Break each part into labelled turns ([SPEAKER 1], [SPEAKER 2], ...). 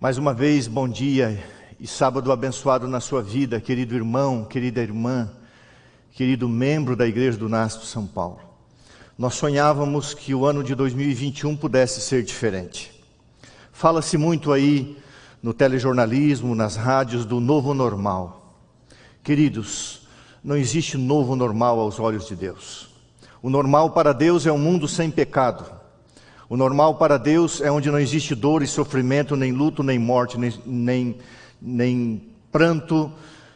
[SPEAKER 1] Mais uma vez, bom dia e sábado abençoado na sua vida, querido irmão, querida irmã, querido membro da Igreja do NASP São Paulo. Nós sonhávamos que o ano de 2021 pudesse ser diferente. Fala-se muito aí no telejornalismo, nas rádios, do novo normal. Queridos, não existe novo normal aos olhos de Deus. O normal para Deus é um mundo sem pecado. O normal para Deus é onde não existe dor e sofrimento, nem luto, nem morte, nem pranto,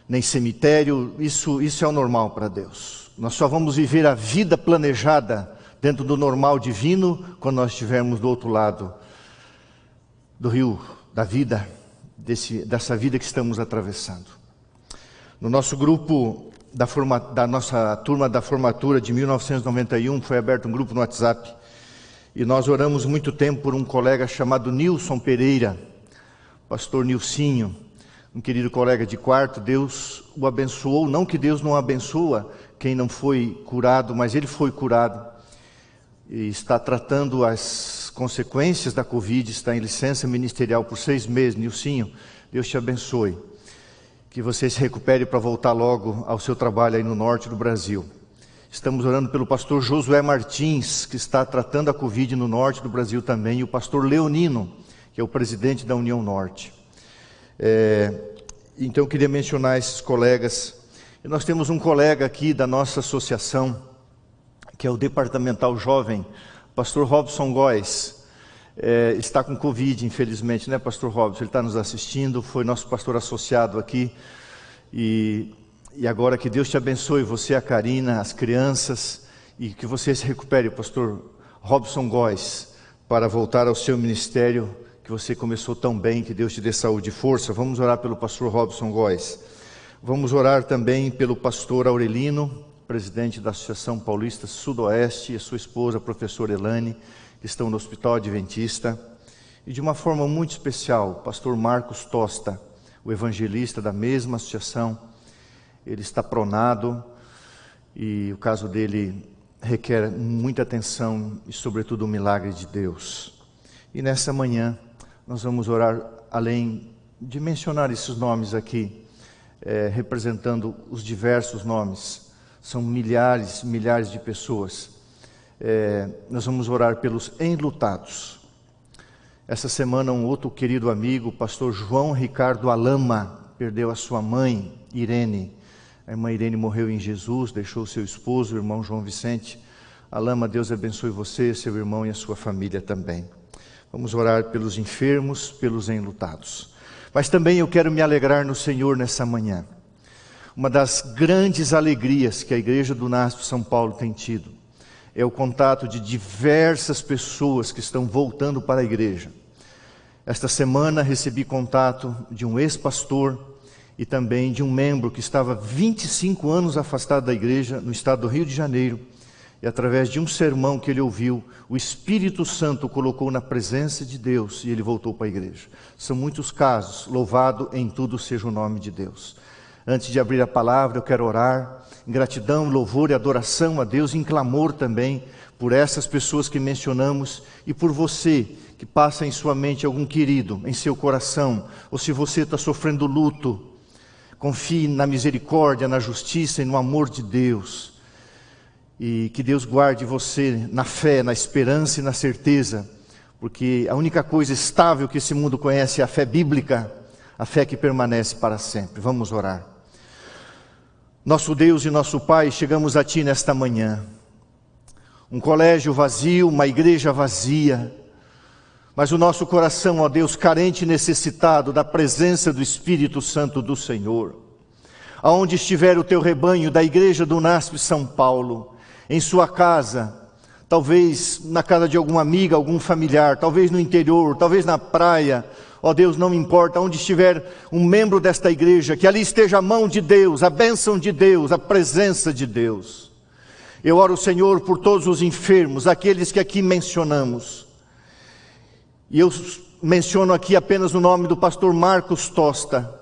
[SPEAKER 1] nem cemitério. Isso é o normal para Deus. Nós só vamos viver a vida planejada dentro do normal divino quando nós estivermos do outro lado do rio da vida, dessa vida que estamos atravessando. No nosso grupo da nossa turma da formatura de 1991, foi aberto um grupo no WhatsApp. E nós oramos muito tempo por um colega chamado Nilson Pereira, pastor Nilcinho, um querido colega de quarto. Deus o abençoou, não que Deus não abençoa quem não foi curado, mas ele foi curado e está tratando as consequências da Covid, está em licença ministerial por 6 meses. Nilcinho, Deus te abençoe, que você se recupere para voltar logo ao seu trabalho aí no norte do Brasil. Estamos orando pelo pastor Josué Martins, que está tratando a Covid no norte do Brasil também, e o pastor Leonino, que é o presidente da União Norte. Então eu queria mencionar esses colegas. E nós temos um colega aqui da nossa associação, que é o departamental jovem, pastor Robson Góes. Está com Covid, infelizmente, né, pastor Robson? Ele está nos assistindo, foi nosso pastor associado aqui. E agora que Deus te abençoe, você, a Karina, as crianças, e que você se recupere, pastor Robson Góes, para voltar ao seu ministério, que você começou tão bem, que Deus te dê saúde e força. Vamos orar pelo pastor Robson Góes. Vamos orar também pelo pastor Aurelino, presidente da Associação Paulista Sudoeste, e a sua esposa, a professora Elane, que estão no Hospital Adventista. E de uma forma muito especial, o pastor Marcos Tosta, o evangelista da mesma associação. Ele está pronado e o caso dele requer muita atenção e, sobretudo, o milagre de Deus. E nessa manhã nós vamos orar, além de mencionar esses nomes aqui, representando os diversos nomes, são milhares de pessoas. Nós vamos orar pelos enlutados. Essa semana um outro querido amigo, o pastor João Ricardo Alama, perdeu a sua mãe, Irene. A irmã Irene morreu em Jesus, deixou seu esposo, o irmão João Vicente. Alama, Deus abençoe você, seu irmão e a sua família também. Vamos orar pelos enfermos, pelos enlutados. Mas também eu quero me alegrar no Senhor nessa manhã. Uma das grandes alegrias que a Igreja do NASP São Paulo tem tido é o contato de diversas pessoas que estão voltando para a igreja. Esta semana recebi contato de um ex-pastor e também de um membro que estava 25 anos afastado da igreja no estado do Rio de Janeiro. E através de um sermão que ele ouviu, o Espírito Santo o colocou na presença de Deus e ele voltou para a igreja. São muitos casos, louvado em tudo seja o nome de Deus. Antes de abrir a palavra, eu quero orar em gratidão, louvor e adoração a Deus, em clamor também por essas pessoas que mencionamos e por você que passa em sua mente algum querido, em seu coração, ou se você está sofrendo luto, confie na misericórdia, na justiça e no amor de Deus. E que Deus guarde você na fé, na esperança e na certeza. Porque a única coisa estável que esse mundo conhece é a fé bíblica. A fé que permanece para sempre. Vamos orar. Nosso Deus e nosso Pai, chegamos a Ti nesta manhã. Um colégio vazio, uma igreja vazia. Mas o nosso coração, ó Deus, carente e necessitado da presença do Espírito Santo do Senhor. Aonde estiver o Teu rebanho da Igreja do NASP São Paulo, em sua casa, talvez na casa de alguma amiga, algum familiar, talvez no interior, talvez na praia, ó Deus, não importa, onde estiver um membro desta igreja, que ali esteja a mão de Deus, a bênção de Deus, a presença de Deus. Eu oro, Senhor, por todos os enfermos, aqueles que aqui mencionamos. E eu menciono aqui apenas o nome do pastor Marcos Tosta.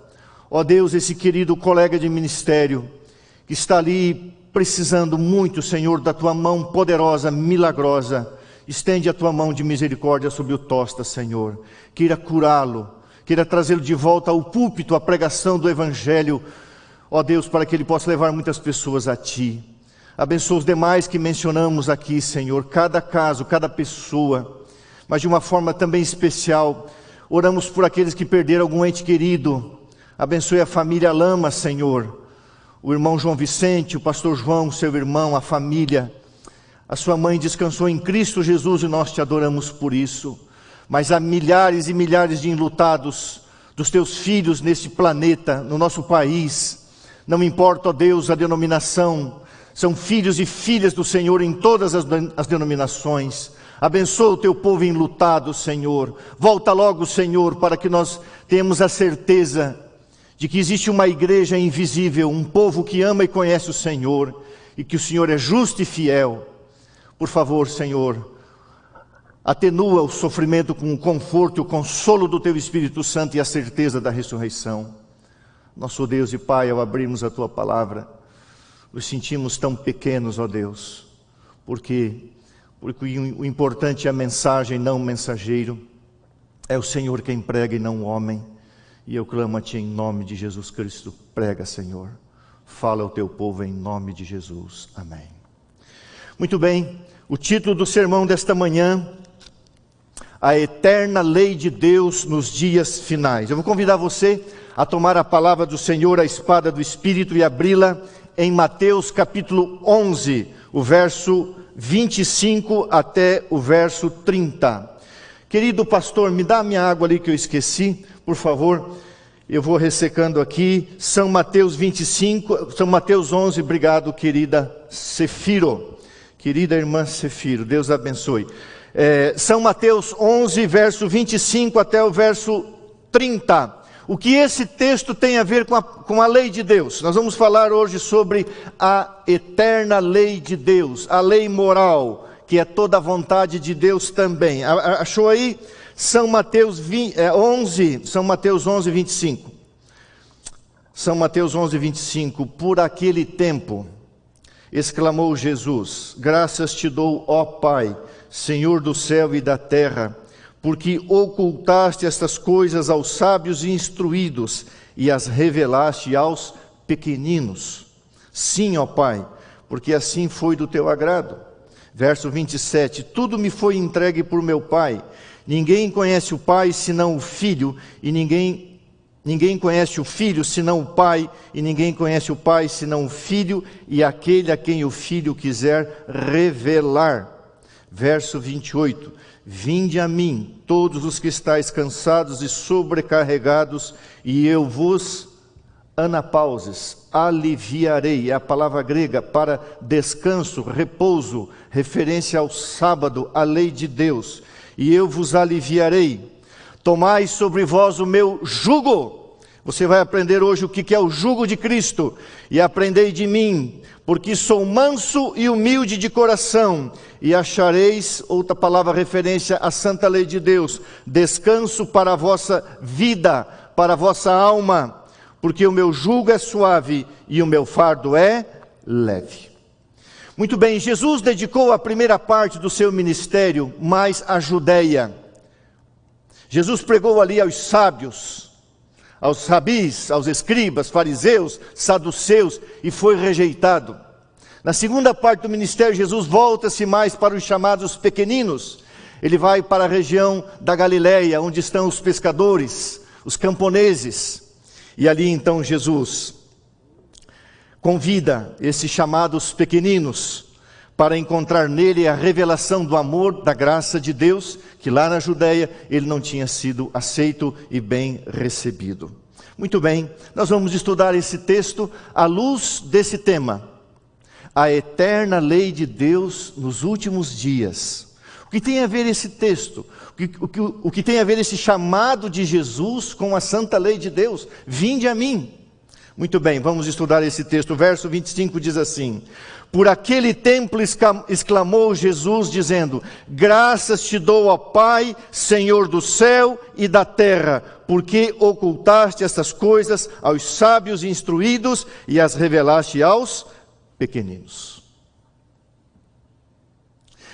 [SPEAKER 1] Ó Deus, esse querido colega de ministério, que está ali precisando muito, Senhor, da Tua mão poderosa, milagrosa. Estende a Tua mão de misericórdia sobre o Tosta, Senhor. Queira curá-lo, queira trazê-lo de volta ao púlpito, à pregação do Evangelho, ó Deus, para que ele possa levar muitas pessoas a Ti. Abençoa os demais que mencionamos aqui, Senhor, cada caso, cada pessoa, mas de uma forma também especial, oramos por aqueles que perderam algum ente querido. Abençoe a família Lama, Senhor, o irmão João Vicente, o pastor João, seu irmão, a família. A sua mãe descansou em Cristo Jesus e nós te adoramos por isso. Mas há milhares e milhares de enlutados dos teus filhos nesse planeta, no nosso país. Não importa, ó Deus, a denominação, são filhos e filhas do Senhor em todas as denominações. Abençoa o teu povo enlutado, Senhor. Volta logo, Senhor, para que nós tenhamos a certeza de que existe uma igreja invisível, um povo que ama e conhece o Senhor, e que o Senhor é justo e fiel. Por favor, Senhor, atenua o sofrimento com o conforto e o consolo do Teu Espírito Santo e a certeza da ressurreição. Nosso Deus e Pai, ao abrirmos a Tua palavra, nos sentimos tão pequenos, ó Deus, porque o importante é a mensagem, não o mensageiro. É o Senhor quem prega e não o homem. E eu clamo a Ti em nome de Jesus Cristo. Prega, Senhor. Fala ao Teu povo em nome de Jesus. Amém. Muito bem, o título do sermão desta manhã: a eterna lei de Deus nos dias finais. Eu vou convidar você a tomar a palavra do Senhor, a espada do Espírito, e abri-la em Mateus capítulo 11, o verso 25 até o verso 30. Querido pastor, me dá a minha água ali que eu esqueci, por favor. Eu vou ressecando aqui. São Mateus 25, São Mateus 11, obrigado, querida Cefiro. Querida irmã Cefiro, Deus abençoe. São Mateus 11, verso 25 até o verso 30. O que esse texto tem a ver com a lei de Deus? Nós vamos falar hoje sobre a eterna lei de Deus, a lei moral, que é toda a vontade de Deus também. Achou aí? São Mateus 11, 25. São Mateus 11, 25. Por aquele tempo, exclamou Jesus: graças te dou, ó Pai, Senhor do céu e da terra, porque ocultaste estas coisas aos sábios e instruídos e as revelaste aos pequeninos. Sim, ó Pai, porque assim foi do teu agrado. Verso 27, tudo me foi entregue por meu Pai. Ninguém conhece o Pai senão o Filho, e ninguém conhece o Filho senão o Pai, e ninguém conhece o Pai senão o Filho, e aquele a quem o Filho quiser revelar. Verso 28, vinde a mim, todos os que estáis cansados e sobrecarregados, e eu vos, anapauses, aliviarei. É a palavra grega para descanso, repouso, referência ao sábado, a lei de Deus. E eu vos aliviarei. Tomai sobre vós o meu jugo. Você vai aprender hoje o que é o jugo de Cristo. E aprendei de mim, porque sou manso e humilde de coração, e achareis, outra palavra referência à santa lei de Deus, descanso para a vossa vida, para a vossa alma, porque o meu jugo é suave e o meu fardo é leve. Muito bem, Jesus dedicou a primeira parte do seu ministério mais à Judeia. Jesus pregou ali aos sábios, aos rabis, aos escribas, fariseus, saduceus, e foi rejeitado. Na segunda parte do ministério, Jesus volta-se mais para os chamados pequeninos. Ele vai para a região da Galileia, onde estão os pescadores, os camponeses. E ali então Jesus convida esses chamados pequeninos para encontrar nele a revelação do amor, da graça de Deus, que lá na Judeia ele não tinha sido aceito e bem recebido. Muito bem, nós vamos estudar esse texto à luz desse tema: a eterna lei de Deus nos últimos dias. O que tem a ver esse texto? O que tem a ver esse chamado de Jesus com a santa lei de Deus? Vinde a mim. Muito bem, vamos estudar esse texto. O verso 25 diz assim: por aquele tempo exclamou Jesus, dizendo: graças te dou, ó Pai, Senhor do céu e da terra, porque ocultaste estas coisas aos sábios e instruídos e as revelaste aos pequeninos.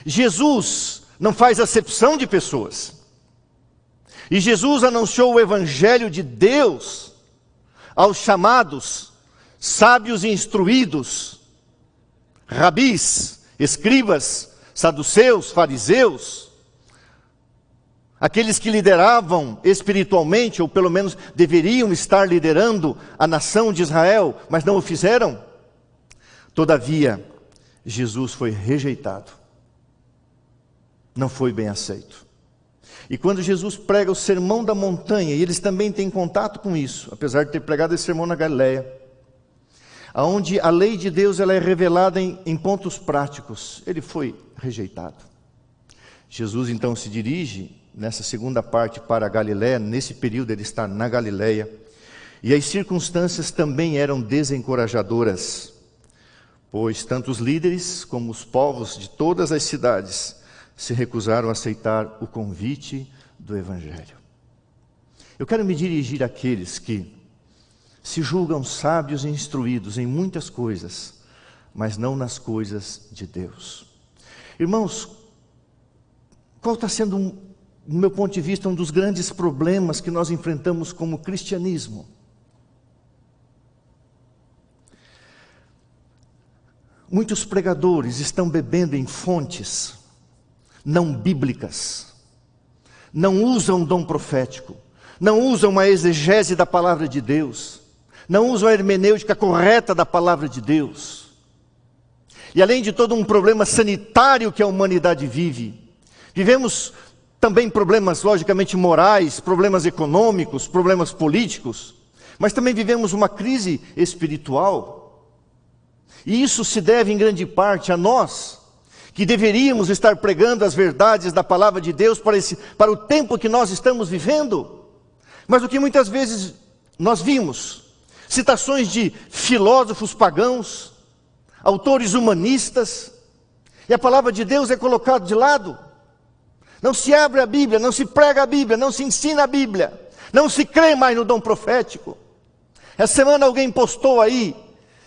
[SPEAKER 1] Jesus não faz acepção de pessoas. E Jesus anunciou o Evangelho de Deus aos chamados sábios e instruídos, rabis, escribas, saduceus, fariseus, aqueles que lideravam espiritualmente, ou pelo menos deveriam estar liderando a nação de Israel, mas não o fizeram. Todavia, Jesus foi rejeitado, não foi bem aceito. E quando Jesus prega o sermão da montanha, e eles também têm contato com isso, apesar de ter pregado esse sermão na Galileia, onde a lei de Deus ela é revelada em pontos práticos, ele foi rejeitado. Jesus então se dirige, nessa segunda parte, para a Galileia. Nesse período ele está na Galileia, e as circunstâncias também eram desencorajadoras, pois tanto os líderes como os povos de todas as cidades se recusaram a aceitar o convite do Evangelho. Eu quero me dirigir àqueles que se julgam sábios e instruídos em muitas coisas, mas não nas coisas de Deus. Irmãos, qual está sendo, do meu ponto de vista, um dos grandes problemas que nós enfrentamos como cristianismo? Muitos pregadores estão bebendo em fontes não bíblicas, não usam o dom profético, não usam a exegese da palavra de Deus, não usam a hermenêutica correta da palavra de Deus. E além de todo um problema sanitário que a humanidade vive, vivemos também problemas logicamente morais, problemas econômicos, problemas políticos, mas também vivemos uma crise espiritual. E isso se deve em grande parte a nós, que deveríamos estar pregando as verdades da palavra de Deus para o tempo que nós estamos vivendo. Mas o que muitas vezes nós vimos, citações de filósofos pagãos, autores humanistas, e a palavra de Deus é colocada de lado. Não se abre a Bíblia, não se prega a Bíblia, não se ensina a Bíblia, não se crê mais no dom profético. Essa semana alguém postou aí,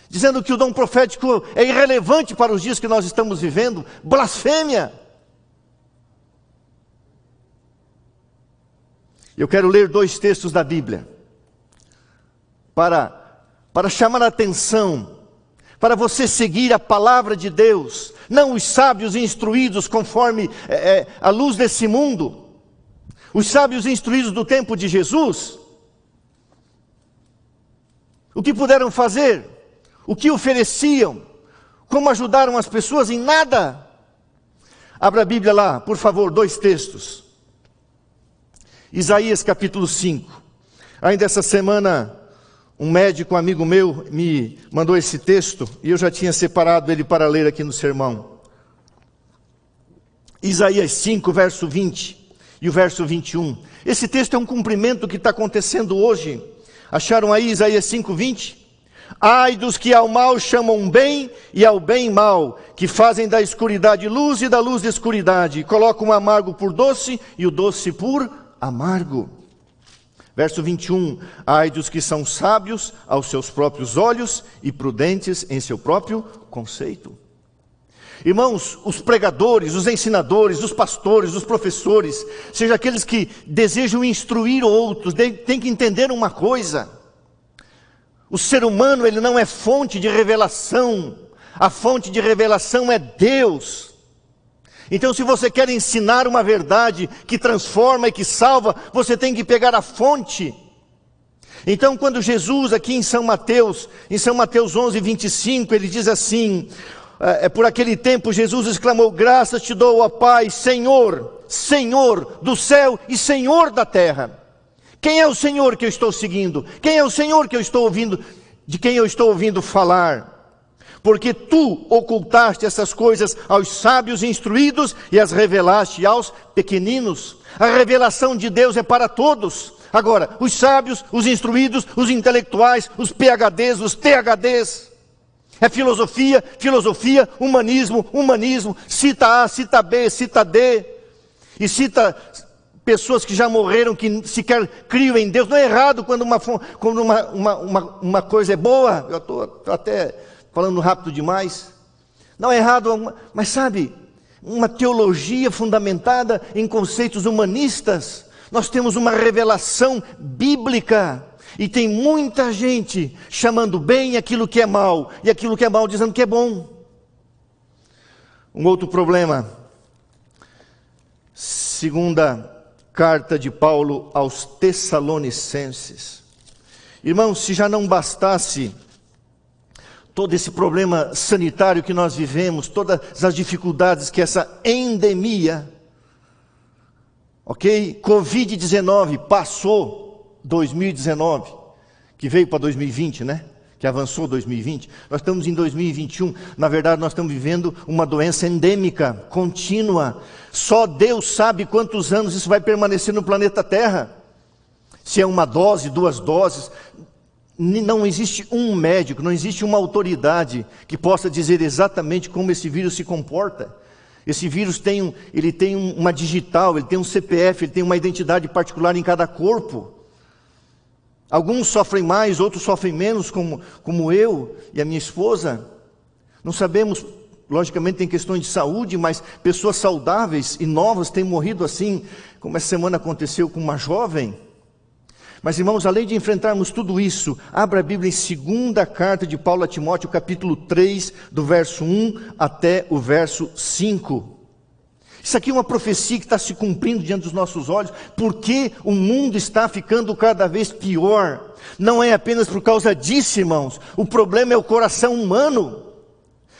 [SPEAKER 1] dizendo que o dom profético é irrelevante para os dias que nós estamos vivendo. Blasfêmia! Eu quero ler 2 textos da Bíblia, para chamar a atenção, para você seguir a palavra de Deus, não os sábios instruídos conforme a luz desse mundo, os sábios instruídos do tempo de Jesus. O que puderam fazer? O que ofereciam? Como ajudaram as pessoas? Em nada. Abra a Bíblia lá, por favor, 2 textos. Isaías capítulo 5. Ainda essa semana, um médico amigo meu me mandou esse texto, e eu já tinha separado ele para ler aqui no sermão. Isaías 5, verso 20 e o verso 21. Esse texto é um cumprimento do que está acontecendo hoje. Acharam aí Isaías 5, 20? Ai dos que ao mal chamam bem e ao bem mal, que fazem da escuridade luz e da luz escuridade, colocam o amargo por doce e o doce por amargo. Verso 21, ai dos que são sábios aos seus próprios olhos e prudentes em seu próprio conceito. Irmãos, os pregadores, os ensinadores, os pastores, os professores, seja aqueles que desejam instruir outros, têm que entender uma coisa: o ser humano, ele não é fonte de revelação, a fonte de revelação é Deus. Então, se você quer ensinar uma verdade que transforma e que salva, você tem que pegar a fonte. Então, quando Jesus, aqui em São Mateus 11, 25, ele diz assim: por aquele tempo Jesus exclamou, graças te dou, ó Pai, Senhor, Senhor do céu e Senhor da terra. Quem é o Senhor que eu estou seguindo? Quem é o Senhor que eu estou ouvindo, de quem eu estou ouvindo falar? Porque tu ocultaste essas coisas aos sábios instruídos e as revelaste aos pequeninos. A revelação de Deus é para todos. Agora, os sábios, os instruídos, os intelectuais, os PhDs, os THDs. É filosofia, filosofia, humanismo, humanismo. Cita A, cita B, cita D. E cita pessoas que já morreram, que sequer criam em Deus. Não é errado quando uma coisa é boa. Eu estou até falando rápido demais. Não é errado, mas sabe, uma teologia fundamentada em conceitos humanistas. Nós temos uma revelação bíblica. E tem muita gente chamando bem aquilo que é mal, e aquilo que é mal dizendo que é bom. Um outro problema. Segunda carta de Paulo aos Tessalonicenses. Irmãos, se já não bastasse todo esse problema sanitário que nós vivemos, todas as dificuldades que essa endemia, ok? Covid-19 passou, 2019, que veio para 2020, né? Que avançou 2020. Nós estamos em 2021. Na verdade, nós estamos vivendo uma doença endêmica, contínua. Só Deus sabe quantos anos isso vai permanecer no planeta Terra. Se é uma dose, 2 doses. Não existe um médico, não existe uma autoridade que possa dizer exatamente como esse vírus se comporta. Esse vírus tem uma digital, ele tem um CPF, ele tem uma identidade particular em cada corpo. Alguns sofrem mais, outros sofrem menos, como eu e a minha esposa. Não sabemos, logicamente tem questões de saúde, mas pessoas saudáveis e novas têm morrido assim, como essa semana aconteceu com uma jovem. Mas irmãos, além de enfrentarmos tudo isso, abra a Bíblia em 2ª carta de Paulo a Timóteo, capítulo 3, do verso 1 até o verso 5. Isso aqui é uma profecia que está se cumprindo diante dos nossos olhos, porque o mundo está ficando cada vez pior. Não é apenas por causa disso, irmãos. O problema é o coração humano.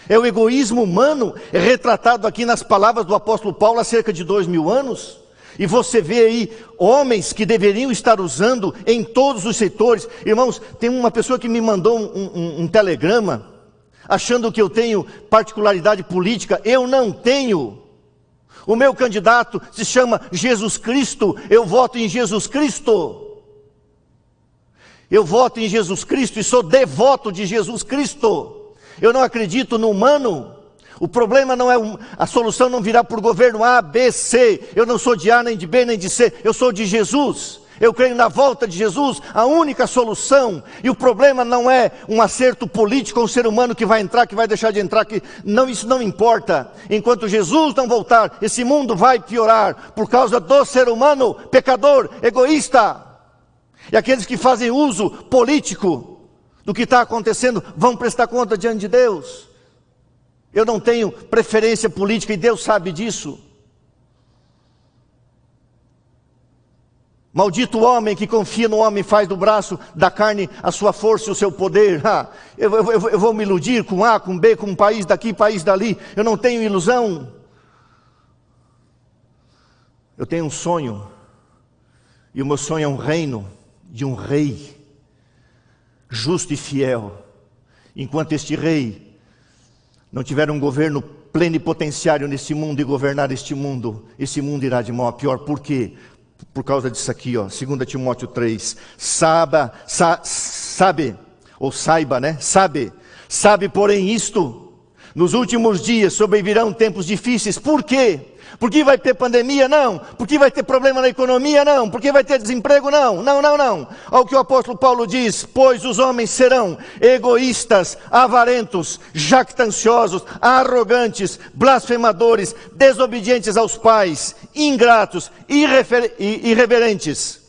[SPEAKER 1] É o egoísmo humano, é retratado aqui nas palavras do apóstolo Paulo há cerca de 2000 anos. E você vê aí homens que deveriam estar usando em todos os setores. Irmãos, tem uma pessoa que me mandou um telegrama, achando que eu tenho particularidade política. Eu não tenho. O meu candidato se chama Jesus Cristo, eu voto em Jesus Cristo. Eu voto em Jesus Cristo e sou devoto de Jesus Cristo. Eu não acredito no humano. O problema não é, a solução não virá por governo A, B, C. Eu não sou de A, nem de B, nem de C. Eu sou de Jesus. Eu creio na volta de Jesus, a única solução. E o problema não é um acerto político, um ser humano que vai entrar, que vai deixar de entrar, não, isso não importa. Enquanto Jesus não voltar, esse mundo vai piorar, por causa do ser humano, pecador, egoísta. E aqueles que fazem uso político do que está acontecendo, vão prestar conta diante de Deus. Eu não tenho preferência política e Deus sabe disso. Maldito o homem que confia no homem, faz do braço da carne a sua força e o seu poder. Eu vou me iludir com A, com B, com um país daqui, país dali. Eu não tenho ilusão. Eu tenho um sonho. E o meu sonho é um reino de um rei justo e fiel. Enquanto este rei não tiver um governo plenipotenciário nesse mundo e governar este mundo, esse mundo irá de mal a pior. Por quê? Por causa disso aqui, ó, 2 Timóteo 3, sabe, porém isto, nos últimos dias sobrevirão tempos difíceis. Por quê? Porque vai ter pandemia? Não. Porque vai ter problema na economia? Não. Porque vai ter desemprego? Não. Não. Olha o que o apóstolo Paulo diz: pois os homens serão egoístas, avarentos, jactanciosos, arrogantes, blasfemadores, desobedientes aos pais, ingratos, irreverentes,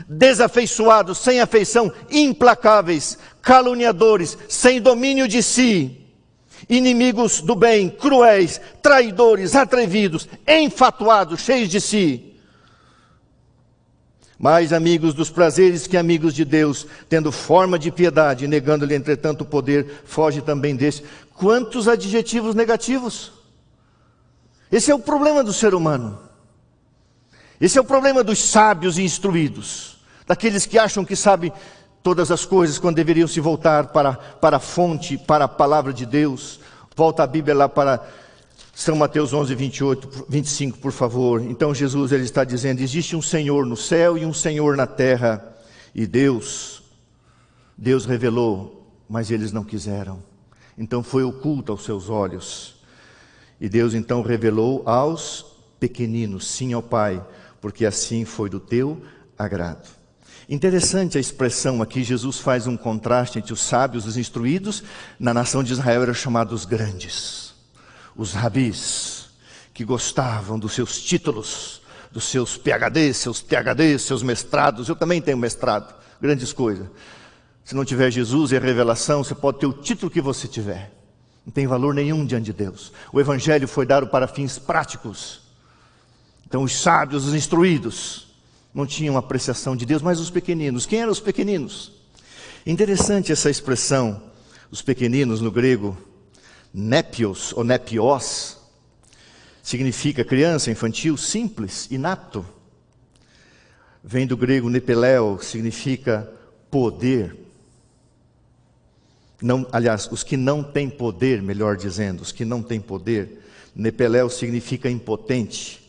[SPEAKER 1] desafeiçoados, sem afeição, implacáveis, caluniadores, sem domínio de si, inimigos do bem, cruéis, traidores, atrevidos, enfatuados, cheios de si. Mais amigos dos prazeres que amigos de Deus, tendo forma de piedade, negando-lhe entretanto o poder, foge também desse. Quantos adjetivos negativos! Esse é o problema do ser humano. Esse é o problema dos sábios e instruídos, daqueles que acham que sabem todas as coisas, quando deveriam se voltar para a fonte, para a palavra de Deus. Volta a Bíblia lá para São Mateus 11, 25, por favor. Então Jesus, ele está dizendo: existe um Senhor no céu e um Senhor na terra. E Deus revelou, mas eles não quiseram. Então foi oculto aos seus olhos. E Deus então revelou aos pequeninos, sim ao Pai, porque assim foi do teu agrado. Interessante a expressão aqui. Jesus faz um contraste entre os sábios, os instruídos. Na nação de Israel eram chamados grandes, os rabis, que gostavam dos seus títulos, dos seus PhDs, seus mestrados. Eu também tenho mestrado, grandes coisas. Se não tiver Jesus e a revelação, você pode ter o título que você tiver. Não tem valor nenhum diante de Deus. O Evangelho foi dado para fins práticos. Então os sábios, os instruídos, não tinham apreciação de Deus, mas os pequeninos. Quem eram os pequeninos? Interessante essa expressão, os pequeninos no grego, népios ou népios, significa criança, infantil, simples, inato. Vem do grego nepeleo, que significa poder. Não, aliás, os que não têm poder, melhor dizendo, os que não têm poder. Nepeleo significa impotente.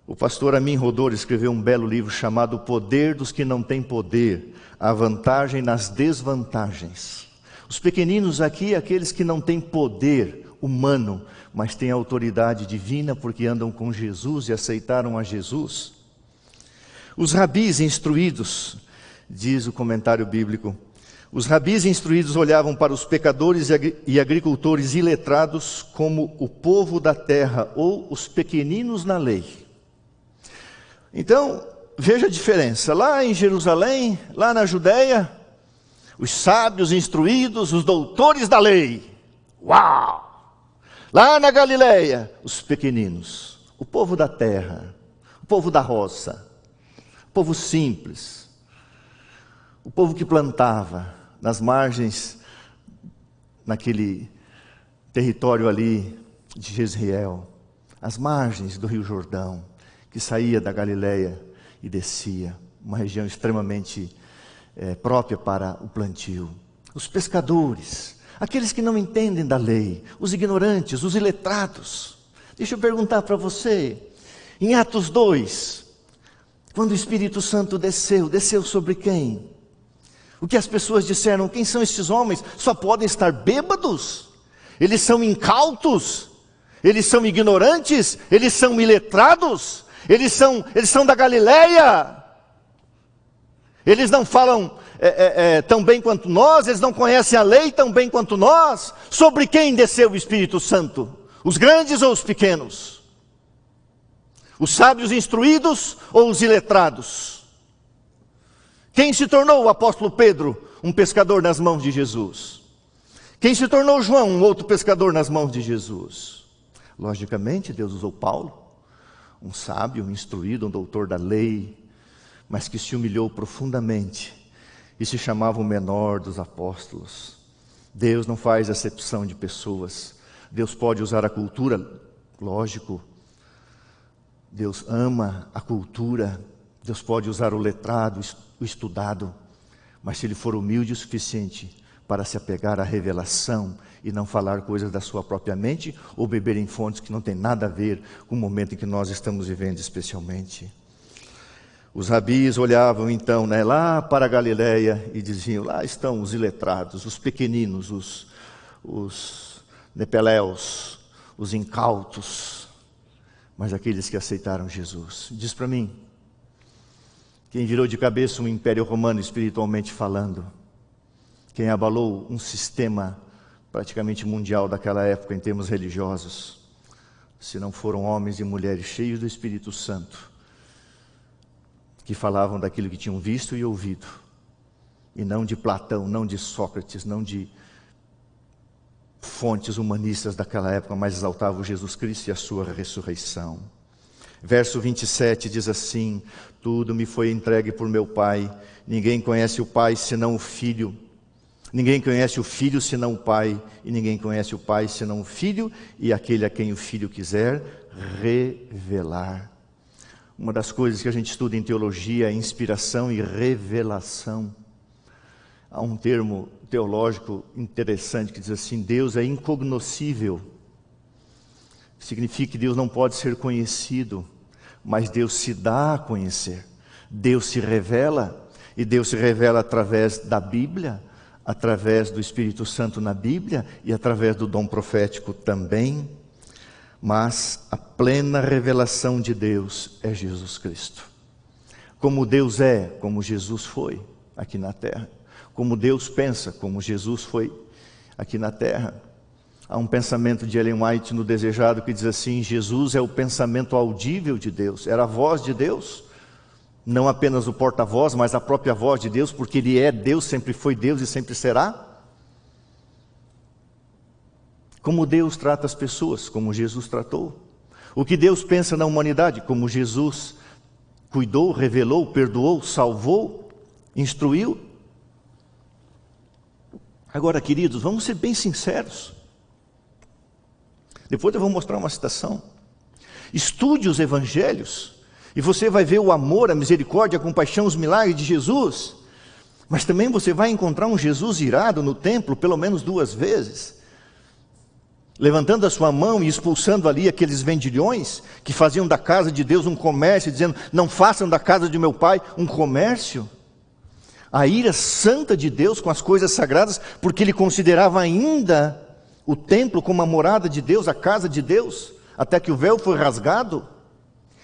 [SPEAKER 1] O pastor Amin Rodor escreveu um belo livro chamado O Poder dos que não têm poder, a vantagem nas desvantagens. Os pequeninos aqui, aqueles que não têm poder humano, mas têm autoridade divina porque andam com Jesus e aceitaram a Jesus. Os rabis instruídos, diz o comentário bíblico, os rabis instruídos olhavam para os pecadores e agricultores iletrados como o povo da terra ou os pequeninos na lei. Então, veja a diferença. Lá em Jerusalém, lá na Judéia, os sábios instruídos, os doutores da lei. Uau! Lá na Galileia, os pequeninos, o povo da terra, o povo da roça, o povo simples, o povo que plantava nas margens, naquele território ali de Jezreel, as margens do Rio Jordão, que saía da Galileia e descia, uma região extremamente própria para o plantio. Os pescadores, aqueles que não entendem da lei, os ignorantes, os iletrados. Deixa eu perguntar para você, em Atos 2, quando o Espírito Santo desceu sobre quem? O que as pessoas disseram? Quem são estes homens? Só podem estar bêbados? Eles são incautos? Eles são ignorantes? Eles são iletrados? Eles são da Galileia? Eles não falam tão bem quanto nós? Eles não conhecem a lei tão bem quanto nós? Sobre quem desceu o Espírito Santo? Os grandes ou os pequenos? Os sábios instruídos ou os iletrados? Quem se tornou o apóstolo Pedro, um pescador nas mãos de Jesus? Quem se tornou João, um outro pescador nas mãos de Jesus? Logicamente, Deus usou Paulo, um sábio, um instruído, um doutor da lei, mas que se humilhou profundamente e se chamava o menor dos apóstolos. Deus não faz acepção de pessoas. Deus pode usar a cultura, lógico. Deus ama a cultura. Deus pode usar o letrado, o estudado, mas se ele for humilde o suficiente para se apegar à revelação e não falar coisas da sua própria mente ou beber em fontes que não tem nada a ver com o momento em que nós estamos vivendo especialmente. Os rabis olhavam então lá para a Galileia e diziam, lá estão os iletrados, os pequeninos, os nepeleus, os incautos, mas aqueles que aceitaram Jesus. Diz para mim, quem virou de cabeça um império romano espiritualmente falando, quem abalou um sistema praticamente mundial daquela época em termos religiosos, se não foram homens e mulheres cheios do Espírito Santo, que falavam daquilo que tinham visto e ouvido, e não de Platão, não de Sócrates, não de fontes humanistas daquela época, mas exaltavam Jesus Cristo e a sua ressurreição. Verso 27 diz assim, tudo me foi entregue por meu Pai, ninguém conhece o Pai senão o Filho, ninguém conhece o Filho senão o Pai, e ninguém conhece o Pai senão o Filho, e aquele a quem o Filho quiser revelar. Uma das coisas que a gente estuda em teologia é inspiração e revelação. Há um termo teológico interessante que diz assim, Deus é incognoscível. Significa que Deus não pode ser conhecido, mas Deus se dá a conhecer. Deus se revela, e Deus se revela através da Bíblia, através do Espírito Santo na Bíblia e através do dom profético também. Mas a plena revelação de Deus é Jesus Cristo. Como Deus é, como Jesus foi aqui na terra. Como Deus pensa, como Jesus foi aqui na terra. Há um pensamento de Ellen White no Desejado que diz assim: Jesus é o pensamento audível de Deus. Era a voz de Deus, não apenas o porta-voz, mas a própria voz de Deus, porque Ele é Deus, sempre foi Deus e sempre será. Como Deus trata as pessoas, como Jesus tratou. O que Deus pensa na humanidade, como Jesus cuidou, revelou, perdoou, salvou, instruiu. Agora, queridos, vamos ser bem sinceros. Depois eu vou mostrar uma citação. Estude os evangelhos e você vai ver o amor, a misericórdia, a compaixão, os milagres de Jesus. Mas também você vai encontrar um Jesus irado no templo pelo menos 2 vezes, levantando a sua mão e expulsando ali aqueles vendilhões que faziam da casa de Deus um comércio, dizendo: não façam da casa de meu pai um comércio. A ira santa de Deus com as coisas sagradas, porque Ele considerava ainda o templo como a morada de Deus, a casa de Deus, até que o véu foi rasgado.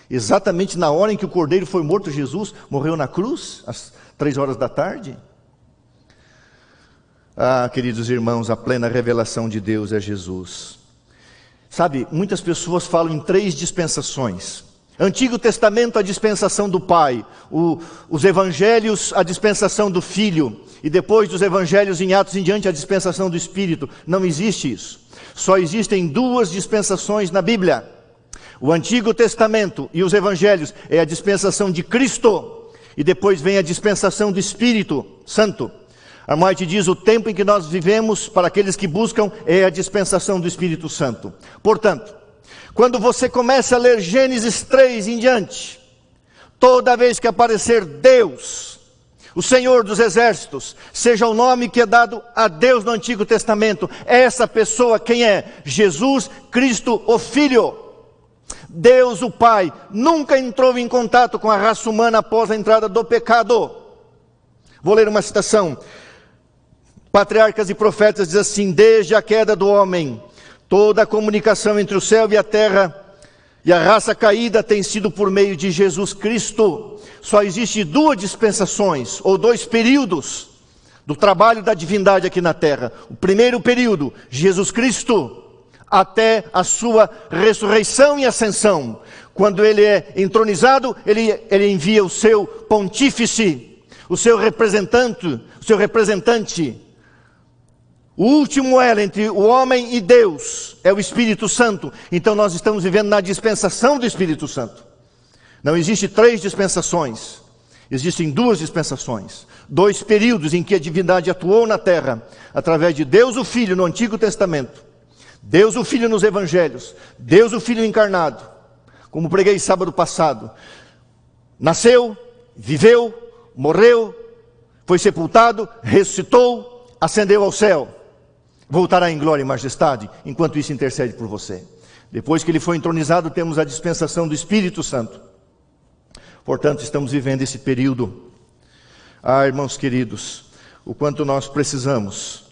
[SPEAKER 1] Exatamente na hora em que o Cordeiro foi morto, Jesus morreu na cruz, às 3 da tarde. Ah, queridos irmãos, a plena revelação de Deus é Jesus. Sabe, muitas pessoas falam em 3 dispensações. Antigo Testamento, a dispensação do Pai. Os Evangelhos, a dispensação do Filho. E depois dos Evangelhos em Atos em diante, a dispensação do Espírito. Não existe isso. Só existem 2 dispensações na Bíblia. O Antigo Testamento e os Evangelhos é a dispensação de Cristo. E depois vem a dispensação do Espírito Santo. Ellen White diz: o tempo em que nós vivemos, para aqueles que buscam, é a dispensação do Espírito Santo. Portanto, quando você começa a ler Gênesis 3 em diante, toda vez que aparecer Deus, o Senhor dos Exércitos, seja o nome que é dado a Deus no Antigo Testamento, essa pessoa quem é? Jesus Cristo, o Filho. Deus, o Pai, nunca entrou em contato com a raça humana após a entrada do pecado. Vou ler uma citação. Patriarcas e Profetas diz assim: desde a queda do homem, toda a comunicação entre o céu e a terra e a raça caída tem sido por meio de Jesus Cristo. Só existe 2 dispensações, ou 2 períodos do trabalho da divindade aqui na terra. O primeiro período, Jesus Cristo, até a sua ressurreição e ascensão. Quando Ele é entronizado, Ele envia o seu pontífice, o seu representante. O último elo entre o homem e Deus é o Espírito Santo. Então nós estamos vivendo na dispensação do Espírito Santo. Não existe 3 dispensações. Existem 2 dispensações. 2 períodos em que a divindade atuou na terra. Através de Deus o Filho no Antigo Testamento. Deus o Filho nos Evangelhos. Deus o Filho encarnado. Como preguei sábado passado. Nasceu, viveu, morreu, foi sepultado, ressuscitou, ascendeu ao céu. Voltará em glória e majestade, enquanto isso intercede por você. Depois que Ele foi entronizado, temos a dispensação do Espírito Santo. Portanto, estamos vivendo esse período. Ah, irmãos queridos, o quanto nós precisamos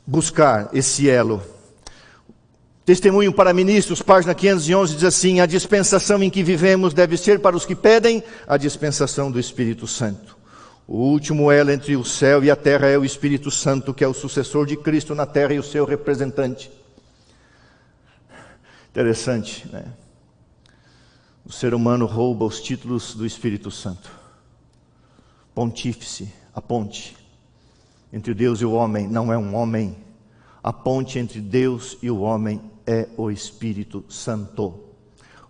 [SPEAKER 1] buscar esse elo. Testemunho para Ministros, página 511, diz assim: a dispensação em que vivemos deve ser para os que pedem a dispensação do Espírito Santo. O último elo entre o céu e a terra é o Espírito Santo, que é o sucessor de Cristo na terra e o seu representante. Interessante, né? O ser humano rouba os títulos do Espírito Santo. Pontífice, a ponte entre Deus e o homem não é um homem. A ponte entre Deus e o homem é o Espírito Santo.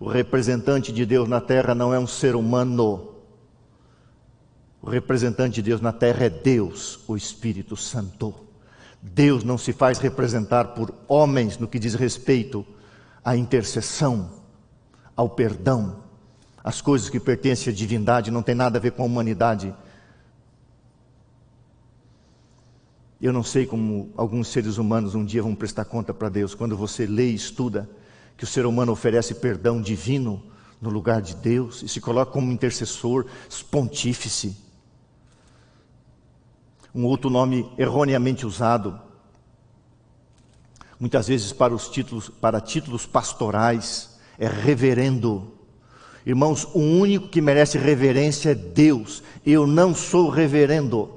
[SPEAKER 1] O representante de Deus na terra não é um ser humano. O representante de Deus na terra é Deus, o Espírito Santo. Deus não se faz representar por homens no que diz respeito à intercessão, ao perdão. As coisas que pertencem à divindade não tem nada a ver com a humanidade. Eu não sei como alguns seres humanos um dia vão prestar conta para Deus. Quando você lê e estuda que o ser humano oferece perdão divino no lugar de Deus e se coloca como intercessor, pontífice. Um outro nome erroneamente usado, muitas vezes para títulos pastorais, é reverendo. Irmãos, o único que merece reverência é Deus. Eu não sou reverendo.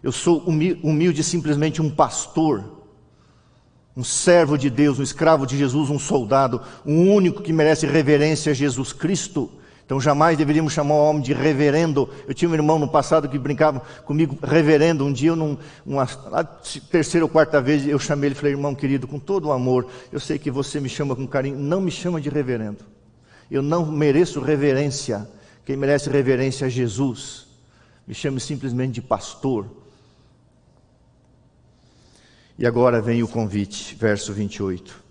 [SPEAKER 1] Eu sou humilde, simplesmente um pastor. um servo de Deus, um escravo de Jesus, um soldado, o único que merece reverência é Jesus Cristo. Então jamais deveríamos chamar o homem de reverendo. Eu tinha um irmão no passado que brincava comigo, reverendo. Um dia, a terceira ou quarta vez, eu chamei ele e falei: irmão querido, com todo o amor, eu sei que você me chama com carinho, não me chama de reverendo. Eu não mereço reverência. Quem merece reverência é Jesus. Me chame simplesmente de pastor. E agora vem o convite, verso 28.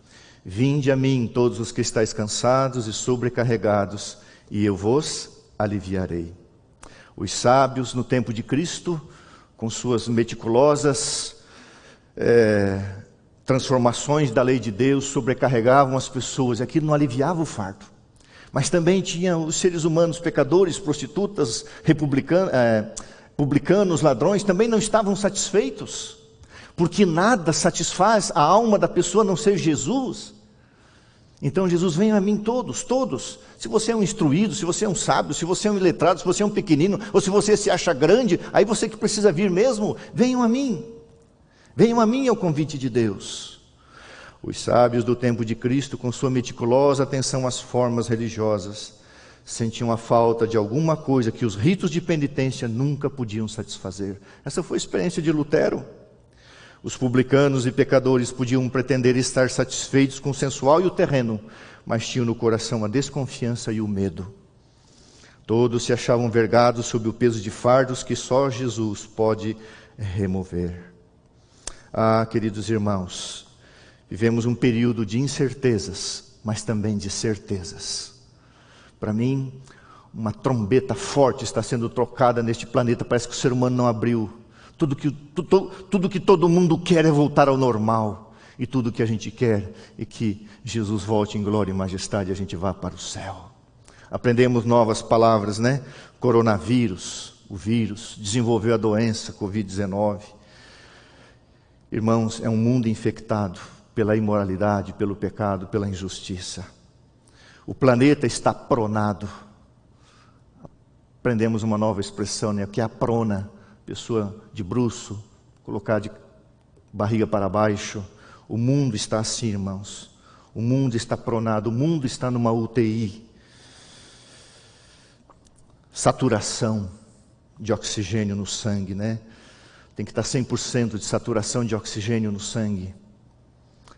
[SPEAKER 1] Vinde a mim todos os que estáis cansados e sobrecarregados, e eu vos aliviarei. Os sábios no tempo de Cristo, com suas meticulosas transformações da lei de Deus, sobrecarregavam as pessoas. Aquilo não aliviava o fardo. Mas também tinha os seres humanos, pecadores, prostitutas, publicanos, ladrões, também não estavam satisfeitos. Porque nada satisfaz a alma da pessoa a não ser Jesus. Então Jesus: venham a mim todos, todos. Se você é um instruído, se você é um sábio, se você é um iletrado, se você é um pequenino, ou se você se acha grande, aí você que precisa vir mesmo, venham a mim. Venham a mim é o convite de Deus. Os sábios do tempo de Cristo, com sua meticulosa atenção às formas religiosas, sentiam a falta de alguma coisa que os ritos de penitência nunca podiam satisfazer. Essa foi a experiência de Lutero. Os publicanos e pecadores podiam pretender estar satisfeitos com o sensual e o terreno, mas tinham no coração a desconfiança e o medo. Todos se achavam vergados sob o peso de fardos que só Jesus pode remover. Ah, queridos irmãos, vivemos um período de incertezas, mas também de certezas. Para mim, uma trombeta forte está sendo tocada neste planeta. Parece que o ser humano não abriu. Tudo que todo mundo quer é voltar ao normal. E tudo que a gente quer é que Jesus volte em glória e majestade e a gente vá para o céu. Aprendemos novas palavras, né? Coronavírus, o vírus, desenvolveu a doença, Covid-19. Irmãos, é um mundo infectado pela imoralidade, pelo pecado, pela injustiça. O planeta está pronado. Aprendemos uma nova expressão, né? Que é a prona. Pessoa de bruço, colocar de barriga para baixo. O mundo está assim, irmãos. O mundo está pronado, o mundo está numa UTI. Saturação de oxigênio no sangue, né? Tem que estar 100% de saturação de oxigênio no sangue.